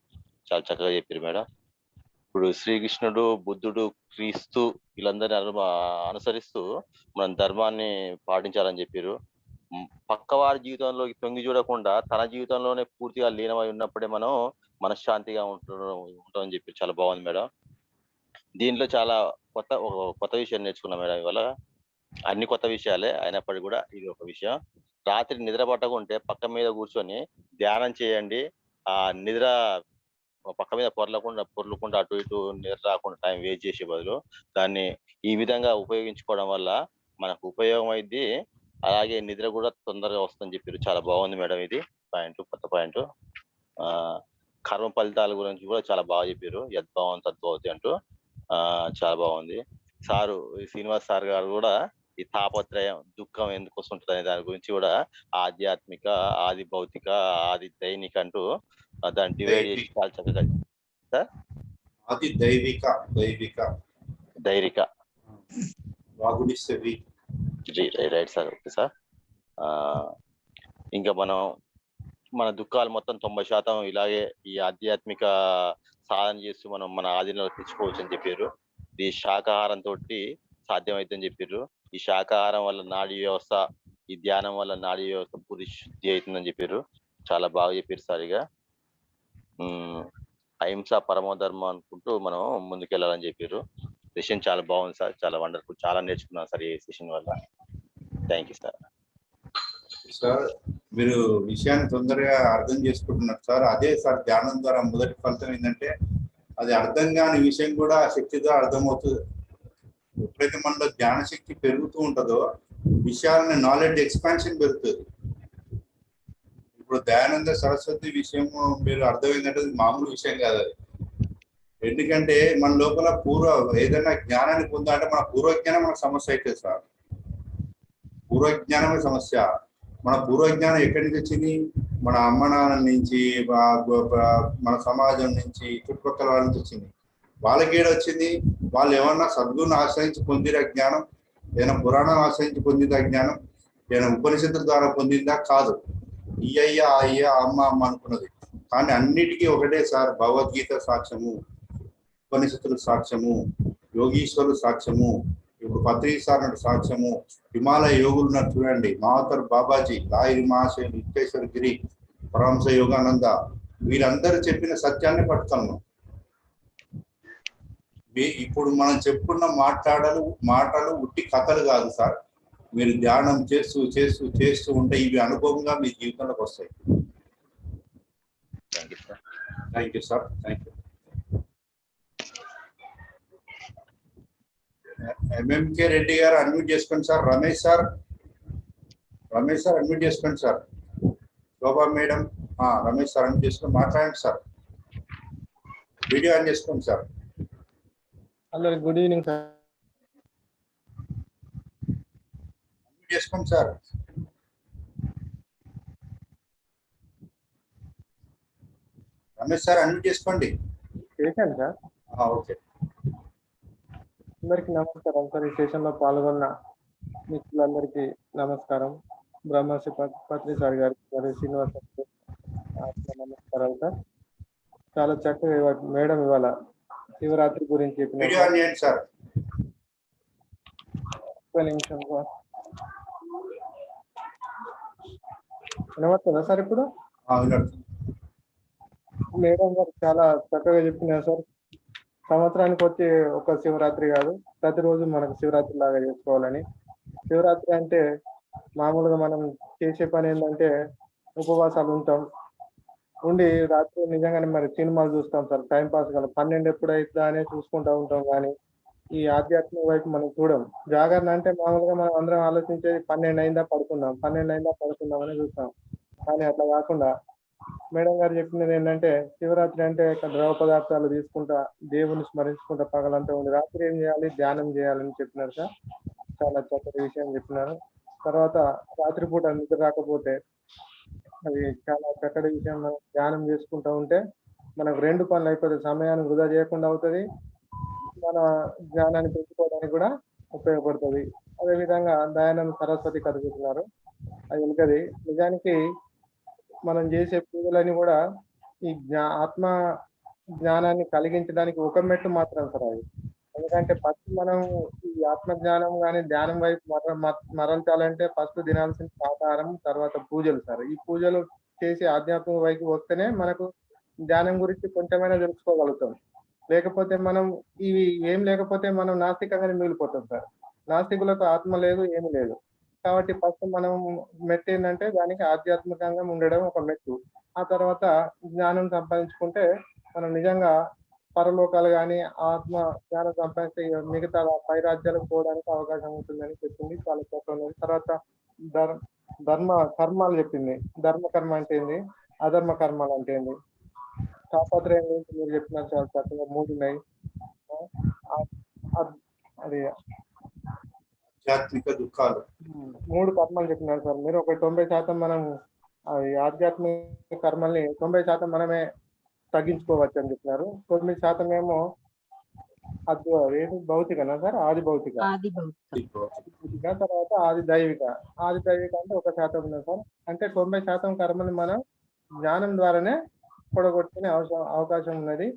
చాలా చక్కగా చెప్పారు మేడం. ఇప్పుడు శ్రీకృష్ణుడు, బుద్ధుడు, క్రీస్తు వీళ్ళందరినీ అనుసరిస్తూ మనం ధర్మాన్ని పాటించాలని చెప్పారు. పక్కవారి జీవితంలోకి తొంగి చూడకుండా తన జీవితంలోనే పూర్తిగా లీనమై ఉన్నప్పుడే మనం మనశ్శాంతిగా ఉంటామని చెప్పి చాలా బాగుంది మేడం. దీంట్లో చాలా కొత్త విషయం నేర్చుకున్నాం మేడం ఇవాళ. అన్ని కొత్త విషయాలే అయినప్పటికీ కూడా ఇది ఒక విషయం. రాత్రి నిద్ర పట్టకుంటే పక్క మీద కూర్చొని ధ్యానం చేయండి. ఆ నిద్ర పక్క మీద పొర్లకుండా అటు ఇటు నిద్ర రాకుండా టైం వేస్ట్ చేసే బదులు దాన్ని ఈ విధంగా ఉపయోగించుకోవడం వల్ల మనకు ఉపయోగం అయింది. అలాగే నిద్ర కూడా తొందరగా వస్తుందని చెప్పారు. చాలా బాగుంది మేడం ఇది పాయింట్, కొత్త పాయింట్. కర్మ ఫలితాల గురించి కూడా చాలా బాగా చెప్పారు. యద్భావం తద్భవతి అంటూ చాలా బాగుంది. సారు శ్రీనివాస్ సార్ గారు కూడా ఈ తాపత్రయం, దుఃఖం ఎందుకు వస్తుంటుంది అనే దాని గురించి కూడా ఆధ్యాత్మిక, ఆది భౌతిక, ఆది దైనిక అంటూ దాన్ని డివైడ్ చేసి చాలా చక్కగా ఆది దైవిక ధైర్యక వాగుడిస్తవి. Right sir. Okay sir. ఇంకా మన దుఃఖాలు మొత్తం 90% ఇలాగే ఈ ఆధ్యాత్మిక సాధన చేస్తూ మనం మన ఆధీనంలో తెచ్చుకోవచ్చు అని చెప్పారు. ఇది శాకాహారంతో సాధ్యమైందని చెప్పారు. ఈ శాకాహారం వల్ల నాడీ వ్యవస్థ, ఈ ధ్యానం వల్ల నాడీ వ్యవస్థ పూర్తి శుద్ధి అవుతుందని చెప్పారు. చాలా బాగా చెప్పారు సార్. ఇక అహింస పరమో ధర్మం అనుకుంటూ మనం ముందుకెళ్ళాలని చెప్పారు. సెషన్ చాలా బాగుంది సార్, చాలా వండర్ఫుల్. చాలా నేర్చుకున్నాను సార్ ఈ సెషన్ వల్ల. Thank you sir. సార్ మీరు విషయాన్ని తొందరగా అర్థం చేసుకుంటున్నారు సార్. అదే సార్ ధ్యానం ద్వారా మొదటి ఫలితం ఏంటంటే అది అర్థం కాని విషయం కూడా శక్తిగా అర్థమవుతుంది. ఎప్పుడైతే మనలో జ్ఞాన శక్తి పెరుగుతూ ఉంటుందో విషయాలని నాలెడ్జ్ ఎక్స్పాన్షన్ పెరుగుతుంది. ఇప్పుడు దయానంద సరస్వతి విషయము మీరు అర్థమైందంటే మామూలు విషయం కాదు అది. ఎందుకంటే మన లోపల ఏదైనా జ్ఞానాన్ని పొందాలంటే మన పూర్వజ్ఞానం మనకు సమస్య అవుతుంది సార్. పూర్వజ్ఞానమే సమస్య. మన పూర్వజ్ఞానం ఎక్కడి నుంచి వచ్చింది? మన అమ్మ నాన్న నుంచి, మన సమాజం నుంచి, చుట్టుపక్కల వాళ్ళ నుంచి వచ్చింది. వాళ్ళకి ఏడు వచ్చింది? వాళ్ళు ఏమన్నా సద్గురుని ఆశ్రయించి పొందిన జ్ఞానం, ఏదైనా పురాణం ఆశ్రయించి పొందిన జ్ఞానం, ఏదైనా ఉపనిషత్తుల ద్వారా పొందిందా? కాదు. ఈ అయ్య ఆ అయ్య అమ్మ అమ్మ అనుకున్నది. కానీ అన్నిటికీ ఒకటే సార్, భగవద్గీత సాక్ష్యము, ఉపనిషత్తులు సాక్ష్యము, యోగీశ్వరులు సాక్ష్యము, ఇప్పుడు పత్రి సార్ సాక్ష్యము, హిమాలయ యోగులు ఉన్నారు చూడండి, మహాతర్ బాబాజీ, లాహిరి మహాశయులు, యుక్తేశ్వర గిరి, పరమహంస యోగానంద, వీరందరూ చెప్పిన సత్యాన్ని పట్టుతాము. ఇప్పుడు మనం చెప్పుకున్న మాటలు ఉట్టి కథలు కాదు సార్. మీరు ధ్యానం చేస్తూ చేస్తూ చేస్తూ ఉంటే ఇవి అనుభవంగా మీ జీవితంలోకి వస్తాయి. Thank you sir. Thank you. MMK Reddy గారు అన్మ్యూట్ చేసుకోండి సార్. రమేష్ సార్ అన్మ్యూట్ చేసుకోండి సార్. శోభా మేడం, రమేష్ సార్ అన్మ్యూట్ చేసుకొని మాట్లాడండి సార్. వీడియో ఆన్ చేసుకోండి sir. Hello, good evening sir. Unmute చేసుకోండి సార్. రమేష్ సార్ అన్మ్యూట్ చేసుకోండి. చేశాను సార్. ఓకే. అందరికీ నమస్కారం సార్. ఈ సెషన్లో పాల్గొన్న మిత్రులందరికీ నమస్కారం. బ్రహ్మశ్రీ పత్రి సార్ గారికి మరియు శ్రీనివాస నమస్కారాలు సార్. చాలా చక్కగా మేడం ఇవాళ శివరాత్రి గురించి చెప్పిన. సార్ ఒక్క నిమిషం సార్. వినవస్తుందా సార్ ఇప్పుడు? మేడం గారు చాలా చక్కగా చెప్పినారు సార్. సంవత్సరానికి వచ్చి ఒక శివరాత్రి కాదు, ప్రతిరోజు మనకు శివరాత్రి లాగా చేసుకోవాలని. శివరాత్రి అంటే మామూలుగా మనం చేసే పని ఏంటంటే ఉపవాసాలు ఉంటాం, ఉండి రాత్రి నిజంగానే మరి సినిమాలు చూస్తాం సార్. టైం పాస్ కదా, 12 ఎప్పుడైతుందా అనే చూసుకుంటూ ఉంటాం. కానీ ఈ ఆధ్యాత్మిక వైపు మనం చూడం. జాగరణ అంటే మామూలుగా మనం అందరం ఆలోచించేది 12 అయిందా పడుకుందాం అని చూస్తాం. కానీ అట్లా కాకుండా మేడం గారు చెప్పినది ఏంటంటే శివరాత్రి అంటే ద్రవ పదార్థాలు తీసుకుంటా దేవుని స్మరించుకుంటా పగలంతా ఉండి రాత్రి ఏం చేయాలి? ధ్యానం చేయాలని చెప్పినారు సార్. చాలా చక్కటి విషయం చెప్పినారు. తర్వాత రాత్రిపూట నిద్ర రాకపోతే అది చాలా చక్కటి విషయం. మనం ధ్యానం చేసుకుంటూ ఉంటే మనకు 2 పనులు అయిపోతాయి. సమయాన్ని వృధా చేయకుండా అవుతుంది, మన జ్ఞానాన్ని పెంచుకోవడానికి కూడా ఉపయోగపడుతుంది. అదేవిధంగా దయానంద సరస్వతి కథ చెప్పినారు. అది వెనుకది నిజానికి మనం చేసే పూజలని కూడా ఈ ఆత్మ జ్ఞానాన్ని కలిగించడానికి ఒక మెట్టు మాత్రం సార్ అది. ఎందుకంటే ఫస్ట్ మనం ఈ ఆత్మ జ్ఞానం కానీ ధ్యానం వైపు మరల్చాలంటే ఫస్ట్ తినాల్సిన ఆహారం, తర్వాత పూజలు సార్. ఈ పూజలు చేసి ఆధ్యాత్మిక వైపు వస్తేనే మనకు ధ్యానం గురించి కొంచెమైనా తెలుసుకోగలుగుతాం. లేకపోతే మనం ఇవి ఏం లేకపోతే మనం నాస్తికంగానే మిగిలిపోతాం సార్. నాస్తికులకు ఆత్మ లేదు, ఏమి లేదు. కాబట్టి ఫస్ట్ మనం మెట్టు ఏంటంటే దానికి ఆధ్యాత్మికంగా ఉండడం ఒక మెట్టు. ఆ తర్వాత జ్ఞానం సంపాదించుకుంటే మనం నిజంగా పరలోకాలు కానీ ఆత్మ జ్ఞానం సంపాదిస్తే మిగతా పై రాజ్యాలకు పోవడానికి అవకాశం ఉంటుందని చెప్పింది. చాలా చక్కగా ఉన్నది. తర్వాత ధర్మ కర్మాలు చెప్పింది. ధర్మ కర్మ అంటే ఏంది, అధర్మ కర్మాలు అంటే ఏంది. తాపత్రయం గురించి మీరు చెప్పినారు చాలా చక్కగా 3 ఉన్నాయి. అది ఆధ్యాత్మిక దుఃఖాలు 3 కర్మలు చెప్పినారు సార్ మీరు. ఒక 90% మనం అది ఆధ్యాత్మిక కర్మల్ని 90% మనమే తగ్గించుకోవచ్చు అని చెప్పినారు. 9% ఏమో ఏది భౌతికనా సార్? ఆది భౌతిక, తర్వాత ఆది దైవిక. ఆది దైవిక అంటే 1% ఉంది సార్. అంటే 90% కర్మని మనం జ్ఞానం ద్వారానే పొడగొట్టుకునే అవకాశం ఉన్నది.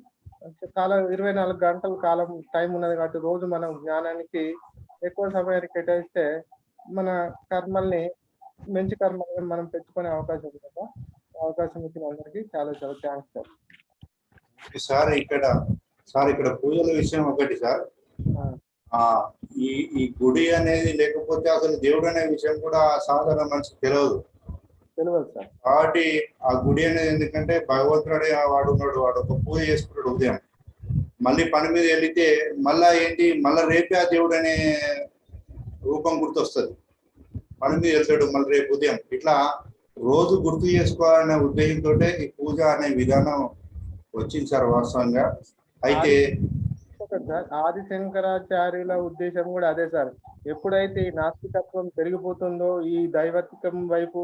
కాలం 24 గంటల కాలం టైం ఉన్నది కాబట్టి రోజు మనం జ్ఞానానికి ఎక్కువ సమయాన్ని కేటాయిస్తే మన కర్మల్ని మంచి కర్మల్ని మనం పెంచుకునే అవకాశం ఉంది కదా. అవకాశం ఇచ్చిన అందరికీ చాలా చాలా థ్యాంక్స్ సార్. సార్ ఇక్కడ పూజల విషయం ఒకటి సార్. ఈ గుడి అనేది లేకపోతే అసలు దేవుడు అనే విషయం కూడా సాధారణ మనిషికి తెలియదు సార్. కాబట్టి ఆ గుడి అనేది ఎందుకంటే భగవంతుడే వాడు ఉన్నాడు, వాడు ఒక పూజ చేసుకున్నాడు ఉదయం, మళ్ళీ పని మీద వెళితే మళ్ళా రేపే ఆ దేవుడు అనే రూపం గుర్తొస్తుంది. పని మీద వెళ్తాడు మళ్ళీ రేపు ఉదయం. ఇట్లా రోజు గుర్తు చేసుకోవాలనే ఉద్దేశంతో ఈ పూజ అనే విధానం వచ్చింది సార్ వాస్తవంగా. అయితే ఆది శంకరాచార్యుల ఉద్దేశం కూడా అదే సార్. ఎప్పుడైతే ఈ నాస్తికత్వం పెరిగిపోతుందో, ఈ దైవత్వం వైపు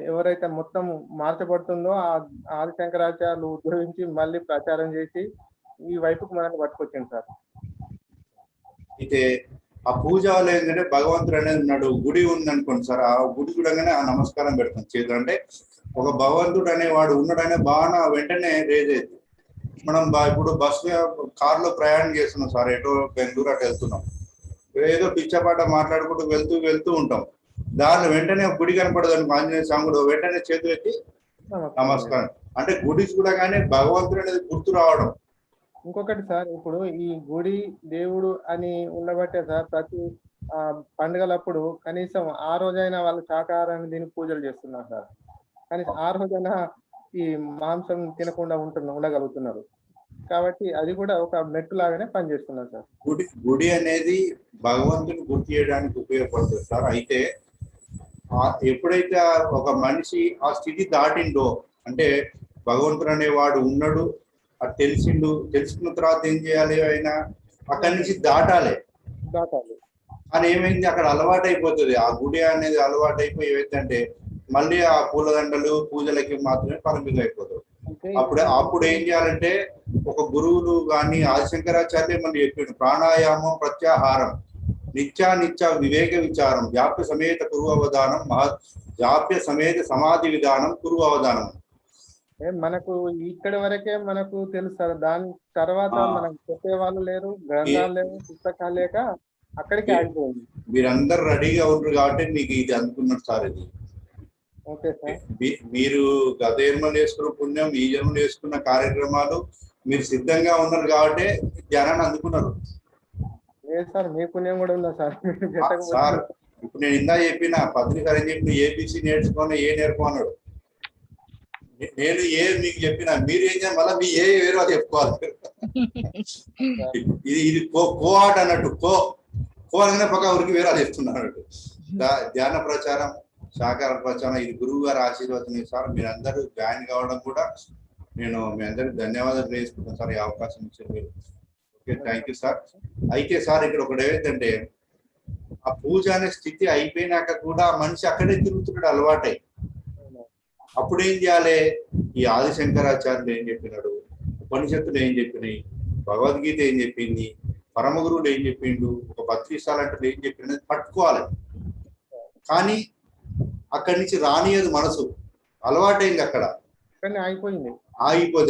ఎవరైతే మొత్తం మార్చబడుతుందో, ఆ ఆది శంకరాచార్యులు ఉద్భవించి మళ్ళీ ప్రచారం చేసి ఈ వైపుకు మనల్ని పట్టుకొచ్చింది సార్. అయితే ఆ పూజ వల్ల ఏంటంటే భగవంతుడు అనేది ఉన్నాడు, గుడి ఉంది అనుకోండి సార్. ఆ గుడి చూడగానే ఆ నమస్కారం పెడతాం చేతులు. అంటే ఒక భగవంతుడు అనేవాడు ఉన్నాడనే భావన వెంటనే రేజ్ అవుతుంది. మనం ఇప్పుడు కార్లో ప్రయాణం చేస్తున్నాం సార్, ఎటో బెంగళూరు అటు వెళ్తున్నాం, ఏదో పిచ్చపాట మాట్లాడుకుంటూ వెళ్తూ ఉంటాం. దానిలో వెంటనే గుడి కనపడదు అనుకో, ఆంజనేయ స్వామి వెంటనే చేతులు ఎత్తి నమస్కారం. అంటే గుడి చూడగానే భగవంతుడు అనేది గుర్తు రావడం. ఇంకొకటి సార్, ఇప్పుడు ఈ గుడి దేవుడు అని ఉండబట్టే సార్ ప్రతి పండుగలప్పుడు కనీసం ఆ రోజైనా వాళ్ళు శాకాహారాన్ని దీనికి పూజలు చేస్తున్నారు సార్. కనీసం ఆ రోజైనా ఈ మాంసం తినకుండా ఉండగలుగుతున్నారు. కాబట్టి అది కూడా ఒక మెట్టు లాగానే పనిచేస్తున్నారు సార్. గుడి అనేది భగవంతుని గుర్తు చేయడానికి ఉపయోగపడుతుంది సార్. అయితే ఎప్పుడైతే ఒక మనిషి ఆ స్థితి దాటిండో, అంటే భగవంతుడు అనేవాడు ఉన్నాడు అది తెలుసుకున్న తర్వాత ఏం చేయాలి, ఆయన అక్కడి నుంచి దాటాలి. కానీ ఏమైంది, అక్కడ అలవాటు అయిపోతుంది. ఆ గుడి అనేది అలవాటు అయిపోయి ఏమైందంటే మళ్ళీ ఆ పూలదండలు పూజలకి మాత్రమే పరిమితం అయిపోతారు. అప్పుడు ఏం చేయాలంటే ఒక గురువులు కానీ ఆదిశంకరాచార్య మళ్ళీ చెప్పాడు, ప్రాణాయామం ప్రత్యాహారం నిత్య వివేక విచారం జాప్య సమేత కురు అవధానం జాప్య సమేత సమాధి విధానం కురు అవధానం. మనకు ఇక్కడి వరకే మనకు తెలుస్తారు. దాని తర్వాత మనకు చెప్పే వాళ్ళు లేరు, గ్రంథాలు లేవు, పుస్తకాలు లేక అక్కడికి ఆగిపోయింది. మీరందరూ రెడీగా ఉంటారు కాబట్టి మీకు ఇది అనుకున్నారు సార్. ఇది ఓకే సార్. మీరు గత జన్మలు చేసుకున్న పుణ్యం, ఈ జన్మలు చేసుకున్న కార్యక్రమాలు మీరు సిద్ధంగా ఉన్నారు కాబట్టి జ్ఞానాన్ని అందుకున్నారు. లేదు సార్, మీ పుణ్యం కూడా ఉందా సార్? సార్ ఇప్పుడు నేను ఇందా చెప్పిన పత్రిక అని చెప్పి ఏబిసి నేర్చుకొని ఏ నేర్చుకున్నాడు, నేను ఏ మీకు చెప్పిన మీరు ఏం చేయాలి, మళ్ళీ మీ ఏ వేరే చెప్పుకోవాలి. ఇది కో ఆట అన్నట్టు, కో అనగానే పక్క ఊరికి వేరే చెప్తున్నాడు. ధ్యాన ప్రచారం, సహకార ప్రచారం, ఇది గురువు గారు ఆశీర్వాదం సార్. మీరందరూ జాయిన్ కావడం కూడా నేను మీ అందరికి ధన్యవాదాలు వేసుకుంటాను సార్, ఈ అవకాశం ఇచ్చారు మీరు. Okay, thank you sir. అయితే సార్ ఇక్కడ ఒకటి ఏమైందంటే ఆ పూజ అనే స్థితి అయిపోయినాక కూడా మనిషి అక్కడే తిరుగుతున్నాడు అలవాటై. అప్పుడు ఏం చేయాలి, ఈ ఆదిశంకరాచార్యులు ఏం చెప్పినాడు, ఉపనిషత్తులు ఏం చెప్పినాయి, భగవద్గీత ఏం చెప్పింది, పరమ గురువులు ఏం చెప్పిండు, ఒక భక్తిశాలంటే ఏం చెప్పింది పట్టుకోవాలి. కానీ అక్కడి నుంచి రానియదు మనసు, అలవాటైంది అక్కడ ఆగిపోయింది.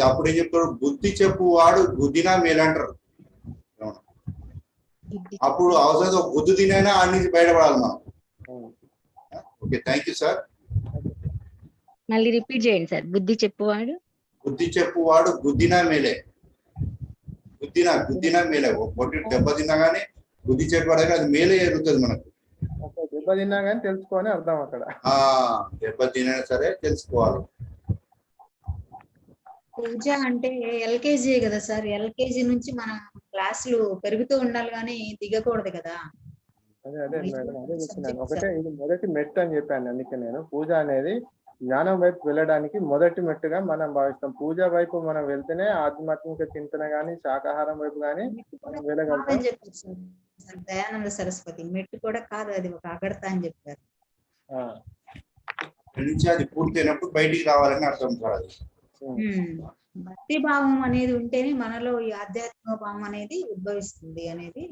అప్పుడు ఏం చెప్తాడు, బుద్ధి చెప్పువాడు బుద్ధినా మేలంటారు. అప్పుడు అవసరం ఒక బుద్ధి తినైనా ఆడి నుంచి బయటపడాలి మనం. Okay, thank you sir. మళ్ళీ రిపీట్ చేయండి సార్. బుద్ధి చెప్పువాడు బుద్ధినా మేలే, బుద్ధినా మేలే. ఒకటి దెబ్బ తిన్నా గానీ బుద్ధి చెప్పాడు అది మేలే జరుగుతుంది మనకు. దెబ్బ తిన్నా కానీ తెలుసుకోని అర్థం అక్కడ. దెబ్బ తినా సరే తెలుసుకోవాలి. పూజ అంటే ఎల్కేజీ కదా సార్, ఎల్కేజీ నుంచి మనం క్లాసులు పెరుగుతూ ఉండాలి కానీ దిగకూడదు కదా. అదే మేడం, అదే చెప్తున్నాను. ఒకటే ఇది మొదటి మెట్టు అని చెప్పాను. అందుకే నేను పూజ అనేది జ్ఞానం వైపు వెళ్ళడానికి మొదటి మెట్టుగా మనం భావిస్తాం. పూజ వైపు మనం వెళ్తేనే ఆధ్యాత్మిక చింతన కానీ శాకాహారం వైపు కానీ మనం వెళ్ళగలుగుతాం. కాదని చెప్పారు సార్ దయానంద సరస్వతి. మెట్టు కూడా కాదు, అది ఒక అగడత అని చెప్పారు. అక్కడి నుంచి అది పూర్తయినప్పుడు బయటికి రావాలని అర్థం సార్ అది. భక్తి భావం అనేది ఉంటేనే మనలో ఈ ఆధ్యాత్మిక భావం అనేది ఉద్భవిస్తుంది అనేది.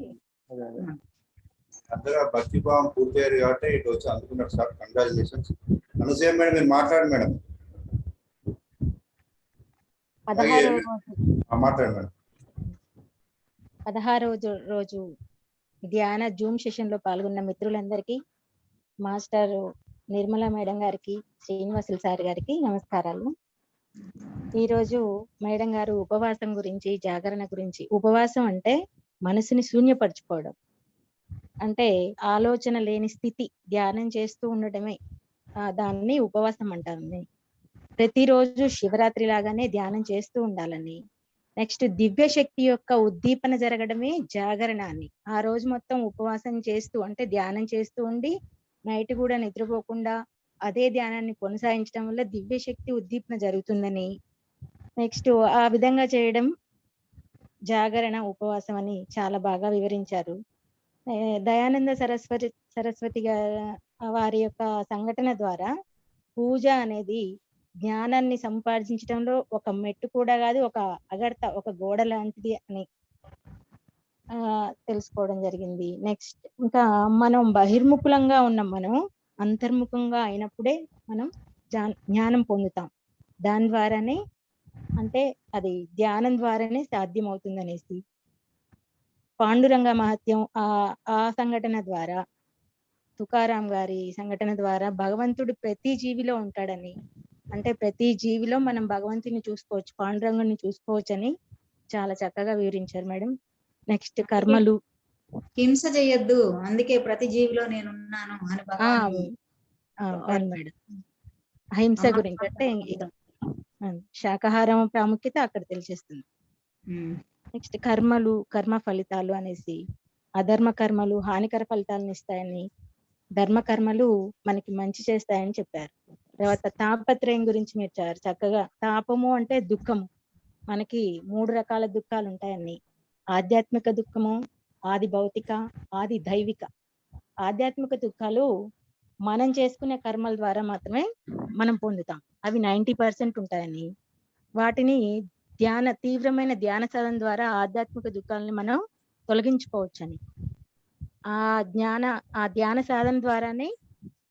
అందరూ భక్తి భావం పూర్తయ్యారు కాబట్టి ఇటు వచ్చి అందుకున్నారు సార్. కంగ్రాచులేషన్స్. అనుసూయ మేడం మీరు మాట్లాడండి మేడం. మాట్లాడండి మేడం. 16వ రోజు ధ్యాన జూమ్ సెషన్ లో పాల్గొన్న మిత్రులందరికీ, మాస్టర్ నిర్మలా మేడం గారికి, శ్రీనివాసులు సార్ గారికి నమస్కారాలు. ఈరోజు మేడం గారు ఉపవాసం గురించి, జాగరణ గురించి, ఉపవాసం అంటే మనసుని శూన్యపరచుకోవడం, అంటే ఆలోచన లేని స్థితి, ధ్యానం చేస్తూ ఉండటమే, దాన్ని ఉపవాసం అంటారు. ప్రతిరోజు శివరాత్రి లాగానే ధ్యానం చేస్తూ ఉండాలని, నెక్స్ట్ దివ్య శక్తి యొక్క ఉద్దీపన జరగడమే జాగరణ అని. ఆ రోజు మొత్తం ఉపవాసం చేస్తూ, అంటే ధ్యానం చేస్తూ ఉండి నైట్ కూడా నిద్రపోకుండా అదే ధ్యానాన్ని కొనసాగించడం వల్ల దివ్య శక్తి ఉద్దీపన జరుగుతుందని, నెక్స్ట్ ఆ విధంగా చేయడం జాగరణ, ఉపవాసం అని చాలా బాగా వివరించారు. దయానంద సరస్వతి వారి యొక్క సంఘటన ద్వారా పూజ అనేది జ్ఞానాన్ని సంపాదించడంలో ఒక మెట్టు కూడా కాదు, ఒక అగడత, ఒక గోడ లాంటిది అని తెలుసుకోవడం జరిగింది. నెక్స్ట్ ఇంకా మనం బహిర్ముఖులంగా ఉన్నాం, మనం అంతర్ముఖంగా అయినప్పుడే మనం జ్ఞానం పొందుతాం. దాని ద్వారానే, అంటే అది ధ్యానం ద్వారానే సాధ్యం అవుతుంది అనేసి పాండురంగ మహత్యం ఆ సంఘటన ద్వారా, తుకారాం గారి సంఘటన ద్వారా భగవంతుడు ప్రతి జీవిలో ఉంటాడని, అంటే ప్రతి జీవిలో మనం భగవంతుని చూసుకోవచ్చు, పాండురంగుని చూసుకోవచ్చు అని చాలా చక్కగా వివరించారు మేడం. నెక్స్ట్ కర్మలు, హింస చేయొద్దు, అందుకే ప్రతి జీవిలో నేను ఉన్నాను అని భగవాన్ మేడం. అహింస గురించి అంటే శాకాహారం ప్రాముఖ్యత అక్కడ తెలిసేస్తుంది. నెక్స్ట్ కర్మలు, కర్మ ఫలితాలు అనేసి, అధర్మ కర్మలు హానికర ఫలితాలను ఇస్తాయని, ధర్మ కర్మలు మనకి మంచి చేస్తాయని చెప్పారు. తర్వాత తాపత్రయం గురించి మీరు చక్కగా, తాపము అంటే దుఃఖము, మనకి 3 రకాల దుఃఖాలు ఉంటాయని, ఆధ్యాత్మిక దుఃఖము, ఆది భౌతిక, ఆది దైవిక. ఆధ్యాత్మిక దుఃఖాలు మనం చేసుకునే కర్మల ద్వారా మాత్రమే మనం పొందుతాం, అవి 90% ఉంటాయని, వాటిని తీవ్రమైన ధ్యాన సాధన ద్వారా ఆధ్యాత్మిక దుఃఖాలని మనం తొలగించుకోవచ్చని, ఆ ధ్యాన సాధన ద్వారానే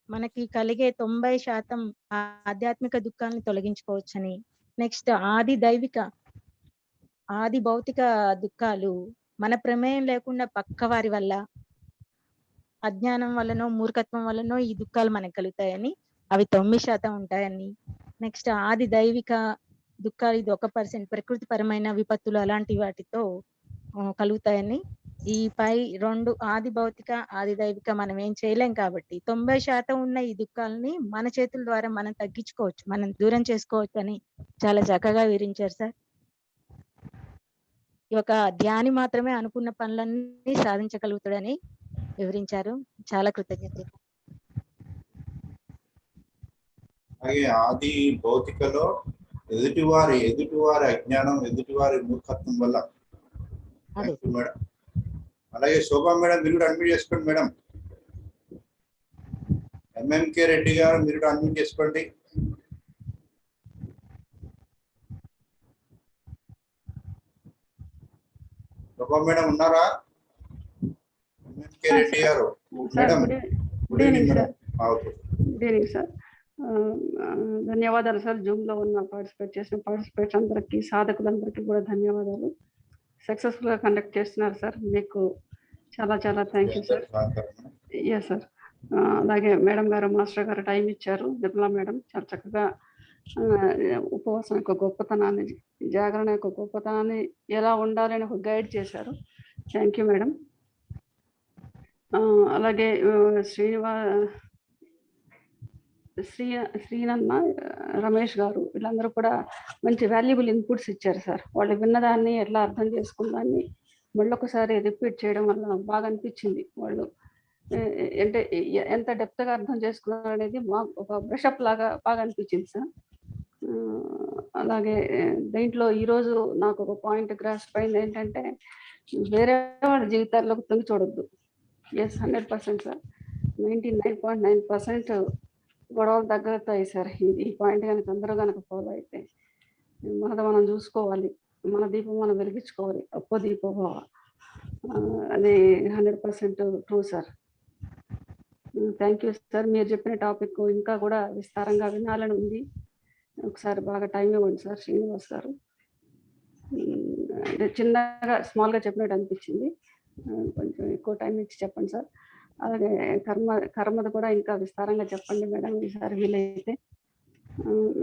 మనకి కలిగే 90% ఆధ్యాత్మిక దుఃఖాలని తొలగించుకోవచ్చని. నెక్స్ట్ ఆది దైవిక, ఆది భౌతిక దుఃఖాలు మన ప్రమేయం లేకుండా పక్క వారి వల్ల, అజ్ఞానం వల్లనో మూర్ఖత్వం వల్లనో ఈ దుఃఖాలు మనకు కలుగుతాయని, అవి 9% ఉంటాయని. నెక్స్ట్ ఆది దైవిక దుఃఖాలు, ఇది 1% ప్రకృతి పరమైన విపత్తులు అలాంటి వాటితో కలుగుతాయని. ఈ పై 2 ఆది భౌతిక, ఆది దైవిక మనం ఏం చేయలేం కాబట్టి 90% ఉన్న ఈ దుఃఖాలని మన చేతుల ద్వారా మనం తగ్గించుకోవచ్చు, మనం దూరం చేసుకోవచ్చు అని చాలా చక్కగా వివరించారు సార్. ఈ ఒక ధ్యాని మాత్రమే అనుకున్న పనులన్నీ సాధించగలుగుతాడని వివరించారు. చాలా కృతజ్ఞతలు. అలాగే ఆది భౌతికలో ఎదుటివారి అజ్ఞానం, ఎదుటివారి మూర్ఖత్వం వల్ల. మేడం అలాగే శోభా మేడం మీరు కూడా అడ్మిట్ చేసుకోండి మేడం. ఎంఎంకే రెడ్డి గారు మీరు కూడా అడ్మిట్ చేసుకోండి. శోభా మేడం ఉన్నారా? ఎంఎంకే రెడ్డి గారు madam. Good evening madam. Good evening sir. ధన్యవాదాలు సార్. జూమ్ లో ఉన్న పార్టిసిపేట్స్ అందరికి, సాధకులందరికీ కూడా ధన్యవాదాలు. సక్సెస్ఫుల్ గా కండక్ట్ చేస్తున్నారు సార్, మీకు చాలా చాలా thank you sir. Yes sir. అలాగే మేడం గారు, మాస్టర్ గారు టైం ఇచ్చారు. నిర్మలా మేడం చాలా చక్కగా ఉపవాసం యొక్క గొప్పతనాన్ని, జాగరణ యొక్క గొప్పతనాన్ని ఎలా ఉండాలని ఒక గైడ్ చేశారు. Thank you madam. అలాగే శ్రీనన్న, రమేష్ గారు వీళ్ళందరూ కూడా మంచి వాల్యుబుల్ ఇన్పుట్స్ ఇచ్చారు సార్. వాళ్ళు విన్నదాన్ని ఎట్లా అర్థం చేసుకున్నదాన్ని మళ్ళొకసారి రిపీట్ చేయడం వల్ల బాగా అనిపించింది. వాళ్ళు అంటే ఎంత డెప్త్గా అర్థం చేసుకున్నారు అనేది మాకు ఒక బ్రషప్ లాగా బాగా అనిపించింది సార్. అలాగే దీంట్లో ఈరోజు నాకు ఒక పాయింట్ గ్రాస్ప్ అయింది ఏంటంటే, వేరే వాళ్ళ జీవితాల్లోకి తొంగి చూడొద్దు. Yes 100% sir. 99.9% గొడవలు తగ్గుతాయి సార్. ఈ పాయింట్ కనుక అందరూ కనుక ఫాలో అయితే మనది మనం చూసుకోవాలి, మన దీపం మనం వెలిగించుకోవాలి. అప్పో దీపో భవ, అది 100% true sir. Thank you sir. మీరు చెప్పిన టాపిక్ ఇంకా కూడా విస్తారంగా వినాలని ఉంది. ఒకసారి బాగా టైం ఇవ్వండి సార్ శ్రీనివాస్ గారు. అంటే చిన్నగా స్మాల్గా చెప్పినట్టు అనిపించింది, కొంచెం ఎక్కువ టైం ఇచ్చి చెప్పండి సార్. అలాగే కర్మది కూడా ఇంకా విస్తారంగా చెప్పండి మేడం ఈసారి వీలైతే.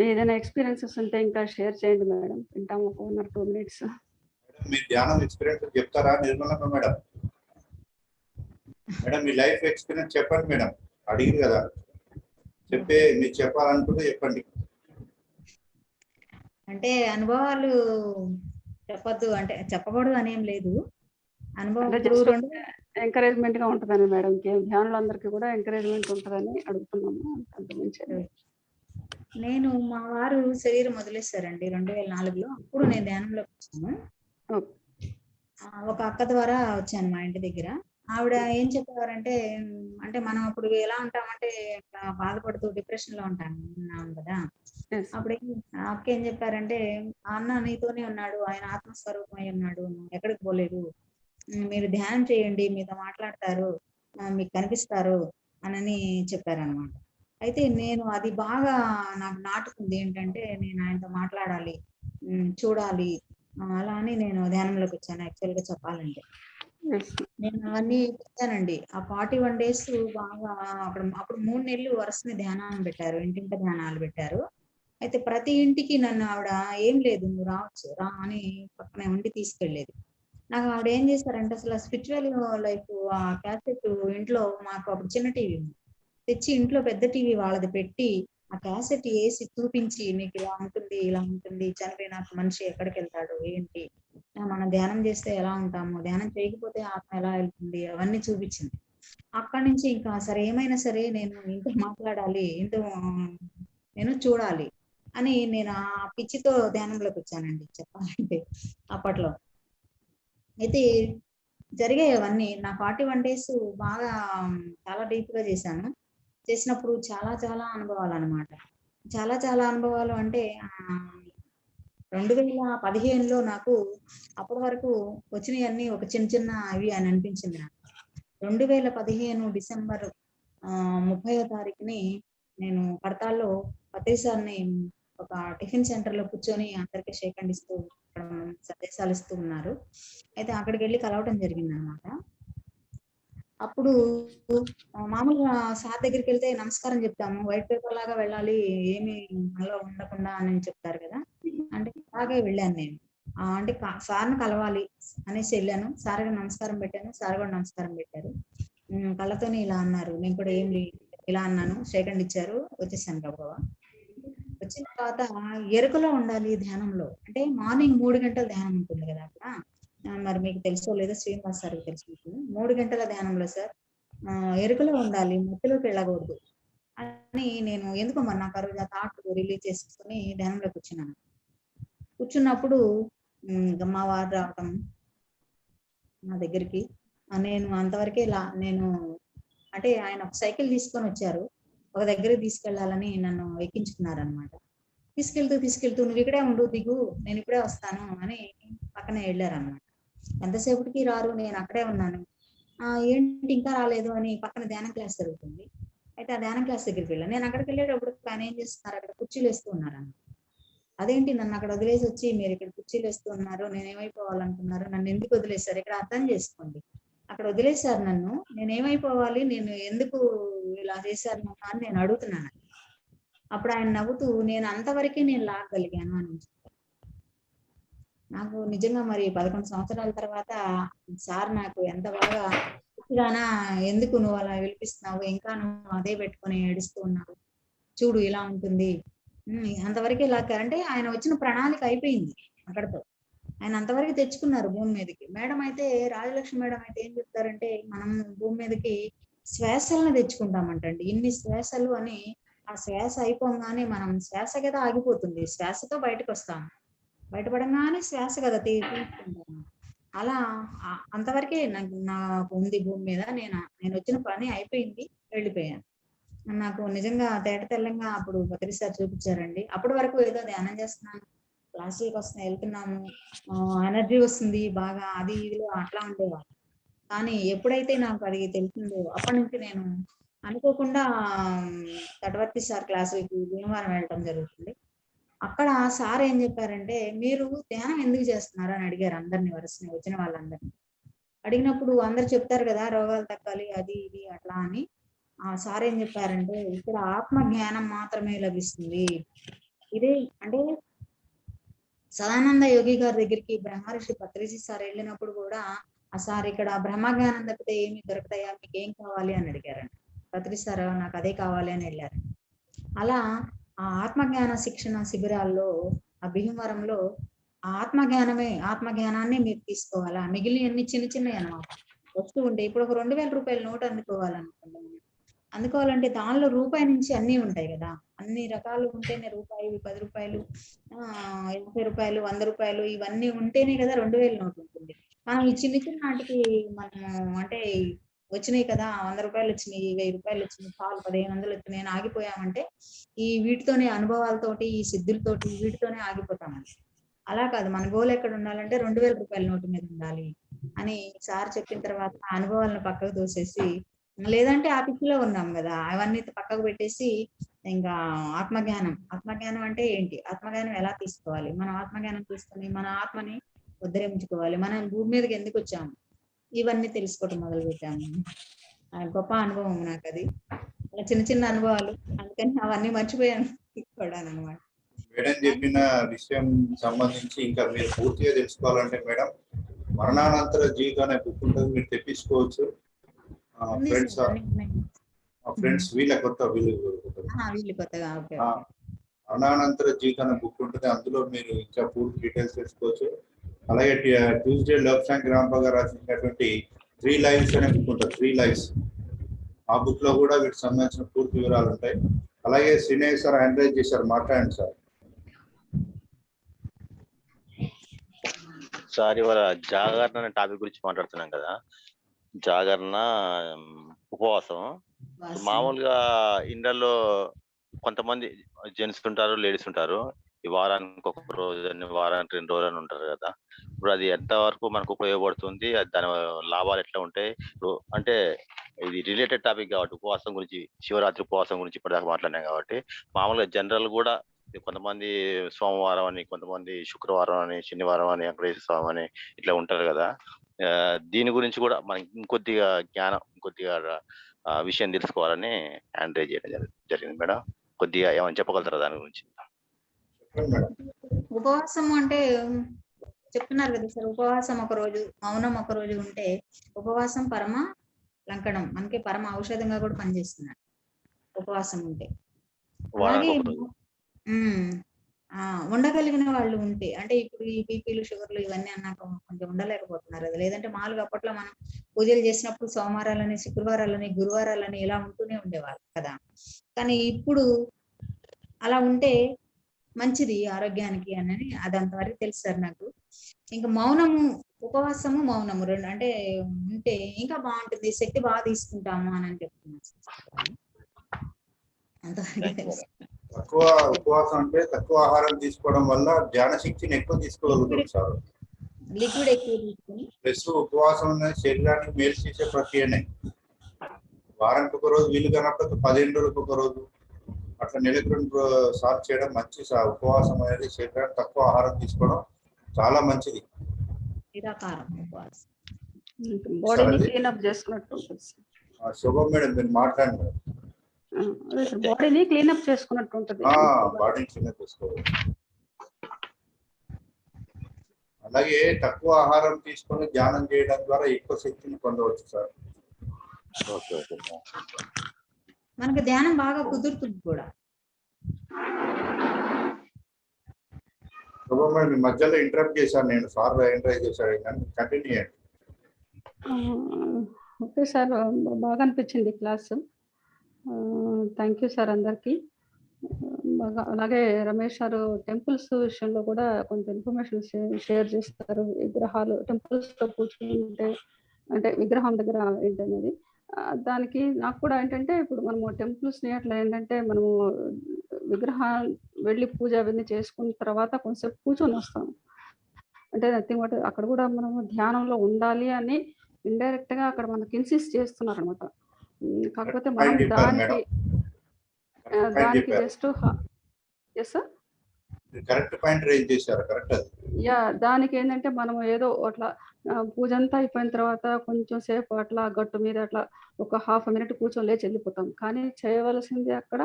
ఏదైనా ఎక్స్పీరియన్సెస్ ఉంటే ఇంకా షేర్ చేయండి మేడం, వింటాము ఒక 1 or 2 minutes. మీ ధ్యానం ఎక్స్పీరియన్స్ చెప్తారా నిర్మలమ్మ మేడం? మేడం మీ లైఫ్ ఎక్స్పీరియన్స్ చెప్పండి మేడం, అడిగింది కదా, మీరు చెప్పాలనుకుంటే చెప్పండి. అంటే అనుభవాలు చెప్పొద్దు అంటే చెప్పకూడదు అనేం లేదు. అనుభవం ఎంకరేజ్మెంట్ గా ఉంటుందని మేడం, ధ్యానులందరికీ కూడా ఎంకరేజ్మెంట్ ఉంటుందని అడుగుతున్నాము. అంతమించి నేను మా వారు శరీరం వదిలేశారండి 2004లో. అప్పుడు నేను ధ్యానంలోకి వచ్చాను. ఒక అక్క ద్వారా వచ్చాను మా ఇంటి దగ్గర. ఆవిడ ఏం చెప్పేవారంటే, అంటే మనం అప్పుడు ఎలా ఉంటామంటే బాధపడుతూ డిప్రెషన్ లో ఉన్నాం కదా. అప్పుడు అక్క ఏం చెప్పారంటే, అన్న నీతోనే ఉన్నాడు, ఆయన ఆత్మస్వరూపమై ఉన్నాడు, ఎక్కడికి పోలేదు, మీరు ధ్యానం చేయండి, మీతో మాట్లాడతారు, మీకు కనిపిస్తారు అని చెప్పారనమాట. అయితే నేను అది బాగా నాకు నాటుకుంది, ఏంటంటే నేను ఆయనతో మాట్లాడాలి, చూడాలి, అలా అని నేను ధ్యానంలోకి వచ్చాను. యాక్చువల్ గా చెప్పాలంటే నేను అవన్నీ పెట్టానండి. ఆ 41 days బాగా అప్పుడు 3 నెలలు వరుసని ధ్యానం పెట్టారు, ఇంటింట ధ్యానాలు పెట్టారు. అయితే ప్రతి ఇంటికి నన్ను ఆవిడ ఏం లేదు నువ్వు రావచ్చు రా అని పక్కనే ఉండి తీసుకెళ్లేది. నాకు ఆవిడ ఏం చేశారంటే, అసలు స్పిరిచువల్ లైఫ్ ఆ క్యాసెట్ ఇంట్లో మాకు అప్పుడు చిన్న టీవీ తెచ్చి ఇంట్లో పెద్ద టీవీ వాళ్ళది పెట్టి ఆ క్యాసెట్ వేసి చూపించి, నీకు ఇలా ఉంటుంది, ఇలా ఉంటుంది, చనిపోయినాక మనిషి ఎక్కడికి వెళ్తాడు, ఏంటి, మనం ధ్యానం చేస్తే ఎలా ఉంటాము, ధ్యానం చేయకపోతే ఆత్మ ఎలా వెళ్తుంది, అవన్నీ చూపించింది. అక్కడి నుంచి ఇంకా సరే ఏమైనా సరే నేను ఇంతో మాట్లాడాలి, ఇంతో నేను చూడాలి అని నేను ఆ పిచ్చితో ధ్యానంలోకి వచ్చానండి చెప్పాలంటే అప్పట్లో. అయితే జరిగాయి అవన్నీ. నా 41 days బాగా చాలా డీప్ గా చేశాను. చేసినప్పుడు చాలా చాలా అనుభవాలు అనమాట. చాలా చాలా అనుభవాలు అంటే 2015లో నాకు అప్పటి వరకు వచ్చినవన్నీ ఒక చిన్న చిన్న అవి అని అనిపించింది నాకు. 2015 డిసెంబర్ 30వ తారీఖుని నేను కడతాల్లో పత్రిసార్ని ఒక టిఫిన్ సెంటర్ లో కూర్చొని అందరికి షేక్ హ్యాండ్ ఇస్తూ సందేశాలు ఇస్తూ ఉన్నారు. అయితే అక్కడికి వెళ్ళి కలవటం జరిగింది అనమాట. అప్పుడు మామూలుగా సార్ దగ్గరికి వెళ్తే నమస్కారం చెప్తాము, వైట్ పేపర్ లాగా వెళ్ళాలి, ఏమి మనలో ఉండకుండా అని చెప్తారు కదా. అంటే అలాగే వెళ్ళాను నేను. అంటే సార్ని కలవాలి అనేసి వెళ్ళాను. సార్ గారు నమస్కారం పెట్టాను, సార్ కూడా నమస్కారం పెట్టారు. కళ్ళతోనే ఇలా అన్నారు, నేను కూడా ఏం ఇలా అన్నాను, షేక్ హ్యాండ్ ఇచ్చారు, వచ్చేసాను గబగబా. వచ్చిన తర్వాత ఎరుకలో ఉండాలి ధ్యానంలో. అంటే మార్నింగ్ 3 గంటల ధ్యానం ఉంటుంది కదా అక్కడ, మరి మీకు తెలుసో లేదో శ్రీనివాస్ సార్కి తెలుసు. 3 గంటల ధ్యానంలో సార్ ఎరుకలో ఉండాలి, మధ్యలోకి వెళ్ళకూడదు అని నేను ఎందుకో మరి నాకు ఆ రోజు ఆ థాట్ రిలీజ్ చేసుకుని ధ్యానంలోకి కూర్చున్నాను. కూర్చున్నప్పుడు మా వారు రావటం నా దగ్గరికి. నేను అంతవరకే నేను అంటే ఆయన ఒక సైకిల్ తీసుకొని వచ్చారు, ఒక దగ్గరికి తీసుకెళ్లాలని నన్ను ఎక్కించుకున్నారనమాట. తీసుకెళ్తూ నువ్వు ఇక్కడే ఉండు, దిగు, నేను ఇప్పుడే వస్తాను అని పక్కనే వెళ్ళారనమాట. ఎంతసేపటికి రారు, నేను అక్కడే ఉన్నాను. ఏంటి ఇంకా రాలేదు అని పక్కన ధ్యానం క్లాస్ జరుగుతుంది. అయితే ఆ ధ్యానం క్లాస్ దగ్గరికి వెళ్ళాను. నేను అక్కడికి వెళ్ళేటప్పుడు ఆయన ఏం చేస్తున్నారు, అక్కడ కుర్చీలు వేస్తూ ఉన్నారన్నమాట. అదేంటి నన్ను అక్కడ వదిలేసి వచ్చి మీరు ఇక్కడ కుర్చీలు వేస్తూ ఉన్నారు, నేనేమైపోవాలనుకున్నారు, నన్ను ఎందుకు వదిలేశారు, ఇక్కడ అర్థం చేసుకోండి. అక్కడ వదిలేశారు నన్ను, నేనేమైపోవాలి, నేను ఎందుకు ఇలా చేశారు నన్ను అని నేను అడుగుతున్నాను. అప్పుడు ఆయన నవ్వుతూ, నేను అంతవరకే నేను లాగగలిగాను అని చెప్పారు. నాకు నిజంగా మరి 11 సంవత్సరాల తర్వాత సార్ నాకు ఎంత బాగా ఎందుకు నువ్వు అలా విలిపిస్తున్నావు, ఇంకా నువ్వు అదే పెట్టుకొని ఏడుస్తూ ఉన్నావు, చూడు ఇలా ఉంటుంది, అంతవరకే లాగారంటే ఆయన వచ్చిన ప్రణాళిక అయిపోయింది అక్కడతో. ఆయన అంతవరకు తెచ్చుకున్నారు భూమి మీదకి. మేడం అయితే రాజలక్ష్మి మేడం అయితే ఏం చెప్తారంటే, మనం భూమి మీదకి శ్వాసలను తెచ్చుకుంటామంటండి. ఇన్ని శ్వాసలు అని ఆ శ్వాస అయిపోగానే మనం శ్వాస కదా ఆగిపోతుంది, శ్వాసతో బయటకు వస్తాము, బయటపడంగానే శ్వాస కదా తీసుకుంటాము. అలా అంతవరకే నాకు ఉంది భూమి మీద. నేను వచ్చిన పని అయిపోయింది, వెళ్ళిపోయాను. నాకు నిజంగా తేట తెల్లంగా అప్పుడు బద్రి సార్ చూపించారండి. అప్పటి వరకు ఏదో ధ్యానం చేస్తున్నాను, క్లాసులకు వస్తున్నాయి, వెళ్తున్నాము, ఎనర్జీ వస్తుంది బాగా, అది ఇదిలో అట్లా ఉండేవాళ్ళు. కానీ ఎప్పుడైతే నాకు అది తెలిసిందో అప్పటి నుంచి నేను అనుకోకుండా తటవర్తి సార్ క్లాసులకి భీమవరం వెళ్ళడం జరుగుతుంది. అక్కడ సార్ ఏం చెప్పారంటే, మీరు ధ్యానం ఎందుకు చేస్తున్నారు అని అడిగారు అందరిని, వరుసని వచ్చిన వాళ్ళందరినీ. అడిగినప్పుడు అందరు చెప్తారు కదా రోగాలు తగ్గాలి అది ఇది అట్లా అని. ఆ సార్ ఏం చెప్పారంటే, ఇక్కడ ఆత్మ జ్ఞానం మాత్రమే లభిస్తుంది. ఇదే అంటే సదానంద యోగి గారి దగ్గరికి బ్రహ్మర్షి పత్రిజీ సార్ వెళ్ళినప్పుడు కూడా ఆ సార్ ఇక్కడ బ్రహ్మజ్ఞానం తప్పితే ఏమి దొరుకుతాయా, మీకు ఏం కావాలి అని అడిగారండి. పత్రి సార్ నాకు అదే కావాలి అని వెళ్ళారు. అలా ఆ ఆత్మజ్ఞాన శిక్షణ శిబిరాల్లో ఆ భీమవరంలో ఆత్మజ్ఞానాన్ని మీరు తీసుకోవాలా, మిగిలిన చిన్న చిన్నవి అన్నమాట వస్తూ ఉంటే. ఇప్పుడు ఒక 2000 రూపాయల నోట్ అందుకోవాలనుకుంటున్నాను, అందుకోవాలంటే దానిలో రూపాయి నుంచి అన్ని ఉంటాయి కదా, అన్ని రకాలు ఉంటేనే రూపాయి, 10 రూపాయలు, 50 రూపాయలు, 100 రూపాయలు ఇవన్నీ ఉంటేనే కదా 2000 నోట్ ఉంటుంది. మనం ఈ చిన్న చిన్న వాటికి మనము అంటే వచ్చినాయి కదా, 100 రూపాయలు వచ్చినాయి, 1000 రూపాయలు వచ్చినాయి, చాలు 1500 వచ్చినాయి అని ఆగిపోయామంటే ఈ వీటితోనే అనుభవాలతోటి, ఈ సిద్ధులతోటి, వీటితోనే ఆగిపోతామండి. అలా కాదు, మన గోల్ ఎక్కడ ఉండాలంటే 2000 రూపాయల నోటు మీద ఉండాలి అని సార్ చెప్పిన తర్వాత ఆ అనుభవాలను పక్కకు తోసేసి, లేదంటే ఆ పిచ్చిలో ఉన్నాం కదా, అవన్నీ పక్కకు పెట్టేసి ఇంకా ఆత్మజ్ఞానం అంటే ఏంటి, ఆత్మజ్ఞానం ఎలా తీసుకోవాలి, మనం ఆత్మజ్ఞానం తీసుకొని మన ఆత్మని ఉద్ధరించుకోవాలి, మనం భూమి మీదకి ఎందుకు వచ్చాము, ఇవన్నీ తెలుసుకోవటం మొదలు పెట్టాము. గొప్ప అనుభవం నాకు అది, చిన్న చిన్న అనుభవాలు, అందుకని అవన్నీ మర్చిపోయాను తీసుకోవడానికి అనమాట. మేడం చెప్పిన విషయం సంబంధించి ఇంకా మీరు పూర్తిగా తెలుసుకోవాలంటే మేడం మరణానంతర జీవితం అనే బుక్ ఉంటుంది, మీరు తెప్పించుకోవచ్చు. ఫ్రెండ్స్ వీళ్ళ వీళ్ళు కొత్తగా మరణానంతర జీవితం అనే బుక్ ఉంటుంది, అందులో మీరు ఇంకా పూర్తి డీటెయిల్స్ తెలుసుకోవచ్చు. అలాగే ట్యూస్డే లోక్సాంగ్ గ్రాంప గారు రాసినటువంటి 3 లైవ్స్ అనే బుక్ ఉంటుంది, 3 లైవ్స్. ఆ బుక్ లో కూడా వీటికి సంబంధించిన పూర్తి వివరాలు ఉంటాయి. అలాగే శ్రీనేష్ సార్ హ్యాండ్ చేశారు, మాట్లాడండి సార్. సార్ ఇవాళ జాగరణ అనే టాపిక్ గురించి మాట్లాడుతున్నాం కదా. జాగరణ ఉపవాసం మామూలుగా ఇండ్లలో కొంతమంది జెంట్స్ ఉంటారు, లేడీస్ ఉంటారు. ఈ వారానికి ఒక రోజు అని, వారానికి 2 రోజులు అని ఉంటారు కదా. ఇప్పుడు అది ఎంత వరకు మనకు ఉపయోగపడుతుంది, దాని లాభాలు ఎట్లా ఉంటాయి? అంటే ఇది రిలేటెడ్ టాపిక్ కాబట్టి ఉపవాసం గురించి, శివరాత్రి ఉపవాసం గురించి ఇప్పటిదాకా మాట్లాడినాం కాబట్టి, మామూలుగా జనరల్ కూడా కొంతమంది సోమవారం అని, కొంతమంది శుక్రవారం అని, శనివారం అని, వెంకటేశ్వర స్వామి అని ఇట్లా ఉంటారు కదా. దీని గురించి కూడా మనకి ఇంకొద్దిగా జ్ఞానం, ఇంకొద్దిగా విషయం తెలుసుకోవాలని హ్యాండ్ రైజ్ చేయడం జరిగింది మేడం. కొద్దిగా ఏమైనా చెప్పగలుగుతారా దాని గురించి? ఉపవాసం అంటే చెప్తున్నారు కదా సార్, ఉపవాసం ఒక రోజు, మౌనం ఒక రోజు ఉంటే ఉపవాసం పరమ లంకణం, మనకి పరమ ఔషధంగా కూడా పనిచేస్తున్నాడు ఉపవాసం ఉంటే. అలాగే ఉండగలిగిన వాళ్ళు ఉంటే, అంటే ఇప్పుడు ఈ బీపీలు, షుగర్లు ఇవన్నీ అన్నాక కొంచెం ఉండలేకపోతున్నారు కదా. లేదంటే మామూలుగా అప్పట్లో మనం పూజలు చేసినప్పుడు సోమవారాలని, శుక్రవారాలని, గురువారాలని ఇలా ఉంటూనే ఉండేవాళ్ళు కదా. కానీ ఇప్పుడు అలా ఉంటే మంచిది ఆరోగ్యానికి అని అది అంతవరకు తెలుసు సార్ నాకు. ఇంకా మౌనము, ఉపవాసము, మౌనము రెండు అంటే ఉంటే ఇంకా బాగుంటుంది, శక్తి బాగా తీసుకుంటాము అని చెప్తున్నాను. అంతవరకు తెలుసు. తక్కువ ఉపవాసం అంటే తక్కువ ఆహారం తీసుకోవడం వల్ల ధ్యాన శక్తిని ఎక్కువ తీసుకోగలుగుతాం సార్. లిక్విడ్ ఎక్కువ తీసుకుని ప్లస్ ఉపవాసం అనేది శరీరానికి మేలు చేసే ప్రక్రియనే. వారానికి ఒక రోజు వీలు కానప్పుడు 15 రోజులకు ఒక రోజు అట్లా నెలకు 2 సార్లు చేయడం మంచి. ఉపవాసం అనేది శరీరానికి తక్కువ ఆహారం తీసుకోవడం చాలా మంచిది. శుభం మేడం, మీరు మాట్లాడండి. బాడీని క్లీనప్ చేసుకున్నట్టు ఉంటుంది. బాడీని క్లీనప్ చేసుకోవాలి. అలాగే తక్కువ ఆహారం తీసుకొని ధ్యానం చేయడం ద్వారా ఎక్కువ శక్తిని పొందవచ్చు సార్. మనకి ధ్యానం బాగా కుదురుతుంది కూడా. మీ మధ్యలో ఇంటరప్ట్ చేశాను నేను, సార్ ఎంటర్ చేశాను, కానీ కంటిన్యూ చేయండి. ఓకే సార్, బాగా అనిపించింది క్లాసు. థ్యాంక్ యూ సార్ అందరికీ. బాగా అలాగే రమేష్ సార్ టెంపుల్స్ విషయంలో కూడా కొంత ఇన్ఫర్మేషన్ షేర్ చేస్తారు. విగ్రహాలు టెంపుల్స్లో కూర్చుంటే అంటే విగ్రహం దగ్గర ఏంటనేది. దానికి నాకు కూడా ఏంటంటే ఇప్పుడు మనము టెంపుల్స్ని అట్లా ఏంటంటే మనము విగ్రహం వెళ్ళి పూజ అవన్నీ చేసుకున్న తర్వాత కొంచెంసేపు కూర్చొని వస్తాం. అంటే నథింగ్ బట్ అక్కడ కూడా మనము ధ్యానంలో ఉండాలి అని ఇండైరెక్ట్ గా అక్కడ మనకి ఇన్సిస్ట్ చేస్తున్నారు అనమాట. కాకపోతే మనం దానికి just yes sir correct point raise చేశారు. కరెక్ట్ అది. యా, దానికి ఏంటంటే మనం ఏదో అట్లా పూజ అంతా అయిపోయిన తర్వాత కొంచెం సేపు అట్లా గట్టు మీద అట్లా ఒక హాఫ్ మినిట్ కూర్చొని లేచి వెళ్ళిపోతాం. కానీ చేయవలసింది అక్కడ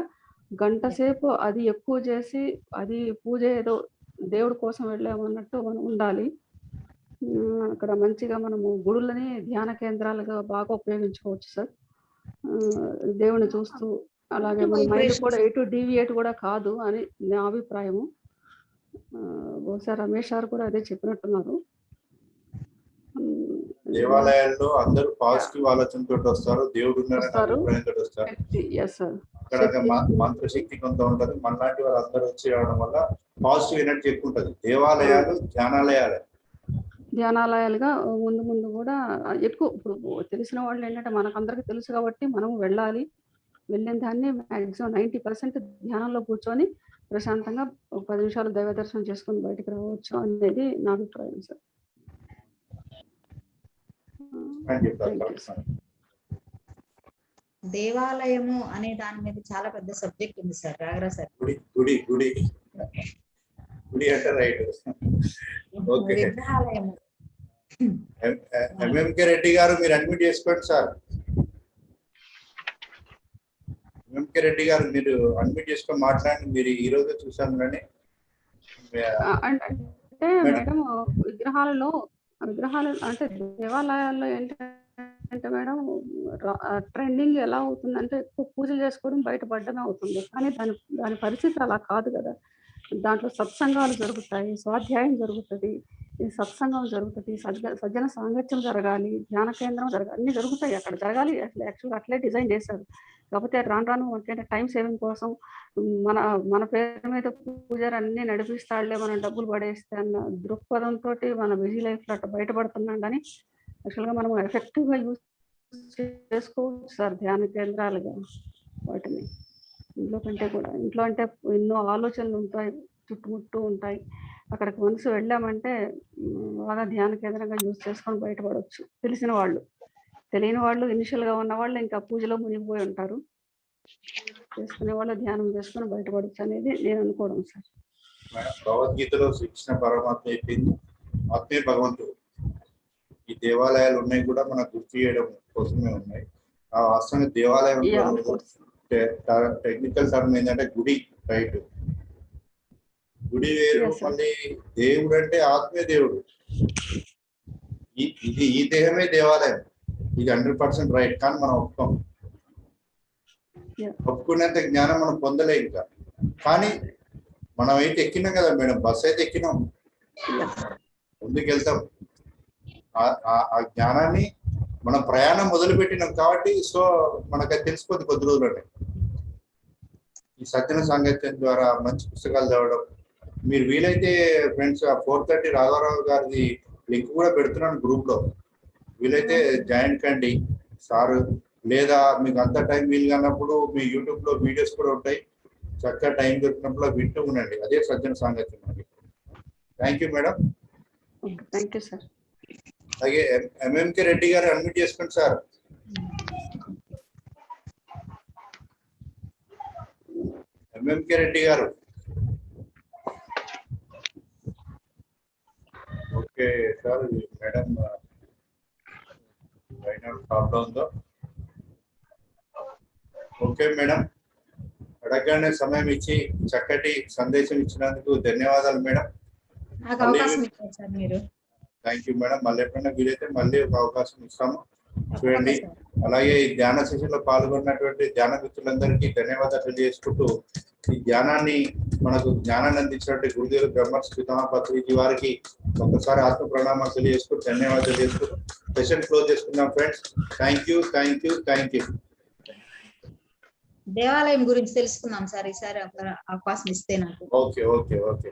గంట సేపు అది ఎక్కువ చేసి అది పూజ ఏదో దేవుడి కోసం వెళ్ళామన్నట్టు మనం ఉండాలి. అక్కడ మంచిగా మనము గుడులని ధ్యాన కేంద్రాలుగా బాగా ఉపయోగించుకోవచ్చు సార్. దేవుని చూస్తూ అలాగే మన మైండ్ కూడా ఎటు డీవియేట్ కూడా కాదు అని నా అభిప్రాయము. బహుశా రమేష్ గారు కూడా అదే చెప్పినట్టున్నారు. దేవాలయాల్లో అందరూ పాజిటివ్ ఆలోచనతో వస్తారు, దేవుడు అభిప్రాయంతో వస్తారు. అక్కడ మంత్రశక్తి కొంత ఉంటది. మనలాంటి వాళ్ళు అందరూ వచ్చి రావడం వల్ల పాజిటివ్ ఎనర్జీ ఎక్కువ ఉంటది. దేవాలయాలు ధ్యానాలయాలుగా ముందు ముందు కూడా ఎక్కువ ఇప్పుడు తెలిసిన వాళ్ళు ఏంటంటే మనకందరికి తెలుసు కాబట్టి మనం వెళ్ళాలి. వెళ్ళిన దాన్ని మ్యాక్సిమం 90% ధ్యానంలో కూర్చొని ప్రశాంతంగా 10 నిమిషాలు దైవ దర్శనం చేసుకొని బయటకు రావచ్చు అనేది నా అభిప్రాయం సార్. దేవాలయము అనే దాని మీద చాలా పెద్ద సబ్జెక్ట్ ఉంది సార్. రాగరా సార్. గుడి అంటే రైట్. ఓకే, విగ్రహాలయము. ఎంఎంకే రెడ్డి గారు మీరు అడ్మిట్ చేసుకోండి సార్. ఎంఎంకే రెడ్డి గారు మీరు అడ్మిట్ చేసుకొని మాట్లాడండి. మీరు ఈ రోజు చూసాను కానీ అంటే మేడం విగ్రహాలు అంటే దేవాలయాల్లో ఏంటంటే మేడం ట్రెండింగ్ ఎలా అవుతుందంటే ఎక్కువ పూజలు చేసుకోవడం బయటపడడమే అవుతుంది. కానీ దాని పరిస్థితి అలా కాదు కదా. దాంట్లో సత్సంగాలు జరుగుతాయి, స్వాధ్యాయం జరుగుతుంది, సత్సంగం జరుగుతుంది, సజ్జన సాంగత్యం జరగాలి, ధ్యాన కేంద్రం జరగాలి, అన్ని జరుగుతాయి అక్కడ జరగాలి. యాక్చువల్గా అట్లే డిజైన్ చేశారు. కాకపోతే రాను అంటే టైం సేవింగ్ కోసం మన పేరు మీద పూజారి అన్ని నడిపిస్తాడులే, మనం డబ్బులు పడేస్తే అన్న దృక్పథంతో మన బిజీ లైఫ్లో అట్లా బయటపడుతున్నాం. కానీ యాక్చువల్గా మనం ఎఫెక్టివ్గా యూజ్ చేసుకోవచ్చు సార్ ధ్యాన కేంద్రాలుగా వాటిని. ఇంట్లో కంటే కూడా ఇంట్లో అంటే ఎన్నో ఆలోచనలు ఉంటాయి, చుట్టుముట్టు ఉంటాయి. అక్కడికి మనసు వెళ్ళామంటే బాగా ధ్యాన కేంద్రంగా యూజ్ చేసుకొని బయటపడవచ్చు. తెలిసిన వాళ్ళు, తెలియని వాళ్ళు, ఇనిషియల్గా ఉన్న వాళ్ళు ఇంకా పూజలో మునిగిపోయి ఉంటారు. చేసుకునే వాళ్ళు ధ్యానం చేసుకొని బయటపడచ్చు అనేది నేను అనుకోవడం సార్. భగవద్గీతలో శ్రీకృష్ణ పరమాత్మ చెప్పింది ఆత్మే భగవంతుడు. ఈ దేవాలయాలు ఉన్నాయి కూడా మనకు గుర్తు చేయడం కోసమే ఉన్నాయి. ఆ వాస్తవంగా దేవాలయం టెక్నికల్ టర్మ్ ఏంటంటే గుడి, రైట్. గుడి వేరు, మళ్ళీ దేవుడు అంటే ఆత్మే దేవుడు. ఈ దేహమే దేవాలయం, ఇది 100% రైట్. కానీ మనం ఒప్పుకునేంత జ్ఞానం మనం పొందలే ఇంకా. కానీ మనం అయితే ఎక్కినాం కదా మేడం, బస్సు అయితే ఎక్కినాం, ముందుకు వెళ్తాం. ఆ జ్ఞానాన్ని మనం ప్రయాణం మొదలు పెట్టినాం కాబట్టి సో మనకు తెలిసిపోతుంది కొద్ది రోజులంటే. ఈ సజ్జన సాంగత్యం ద్వారా మంచి పుస్తకాలు చదవడం. మీరు వీలైతే ఫ్రెండ్స్ 4:30 రాఘవరావు గారిది లింక్ కూడా పెడుతున్నాను గ్రూప్ లో, వీలైతే జాయిన్ కండి సార్. లేదా మీకు అంత టైం వీలు కానప్పుడు మీ యూట్యూబ్ లో వీడియోస్ కూడా ఉంటాయి, చక్కగా టైం దొరికినప్పుడు వింటూ ఉండండి. అదే సజ్జన సాంగత్యం అండి. Thank you madam. Thank you sir. అలాగే ఎంఎంకే రెడ్డి గారు అడ్మిట్ చేసుకోండి సార్. ఎంఎంకే రెడ్డి గారు. ఓకే సార్, మేడం ప్రాబ్లం ఉందో. ఓకే మేడం, అడగగానే సమయం ఇచ్చి చక్కటి సందేశం ఇచ్చినందుకు ధన్యవాదాలు మేడం. Thank you madam. మళ్ళీ ఎప్పుడైనా వీలైతే మళ్ళీ ఒక అవకాశం ఇస్తాము. చూడండి, అలాగే ఈ ధ్యాన సెషన్లో పాల్గొన్నటువంటి ధ్యాన మిత్రులందరికీ ధన్యవాదాలు తెలియజేసుకుంటూ ఈ ధ్యానాన్ని మనకు జ్ఞానాన్ని అందించినటువంటి గురుదేవులు బ్రహ్మర్షి పితామహ పత్రిజీ వారికి ఒక్కసారి ఆత్మ ప్రణామాలు తెలియజేసుకుంటూ ధన్యవాదాలు తెలియజేసుకుంటూ సెషన్ క్లోజ్ చేసుకుందాం ఫ్రెండ్స్. Thank you. దేవాలయం గురించి తెలుసుకుందాం సార్ ఈసారి అవకాశం ఇస్తే నాకు. ఓకే.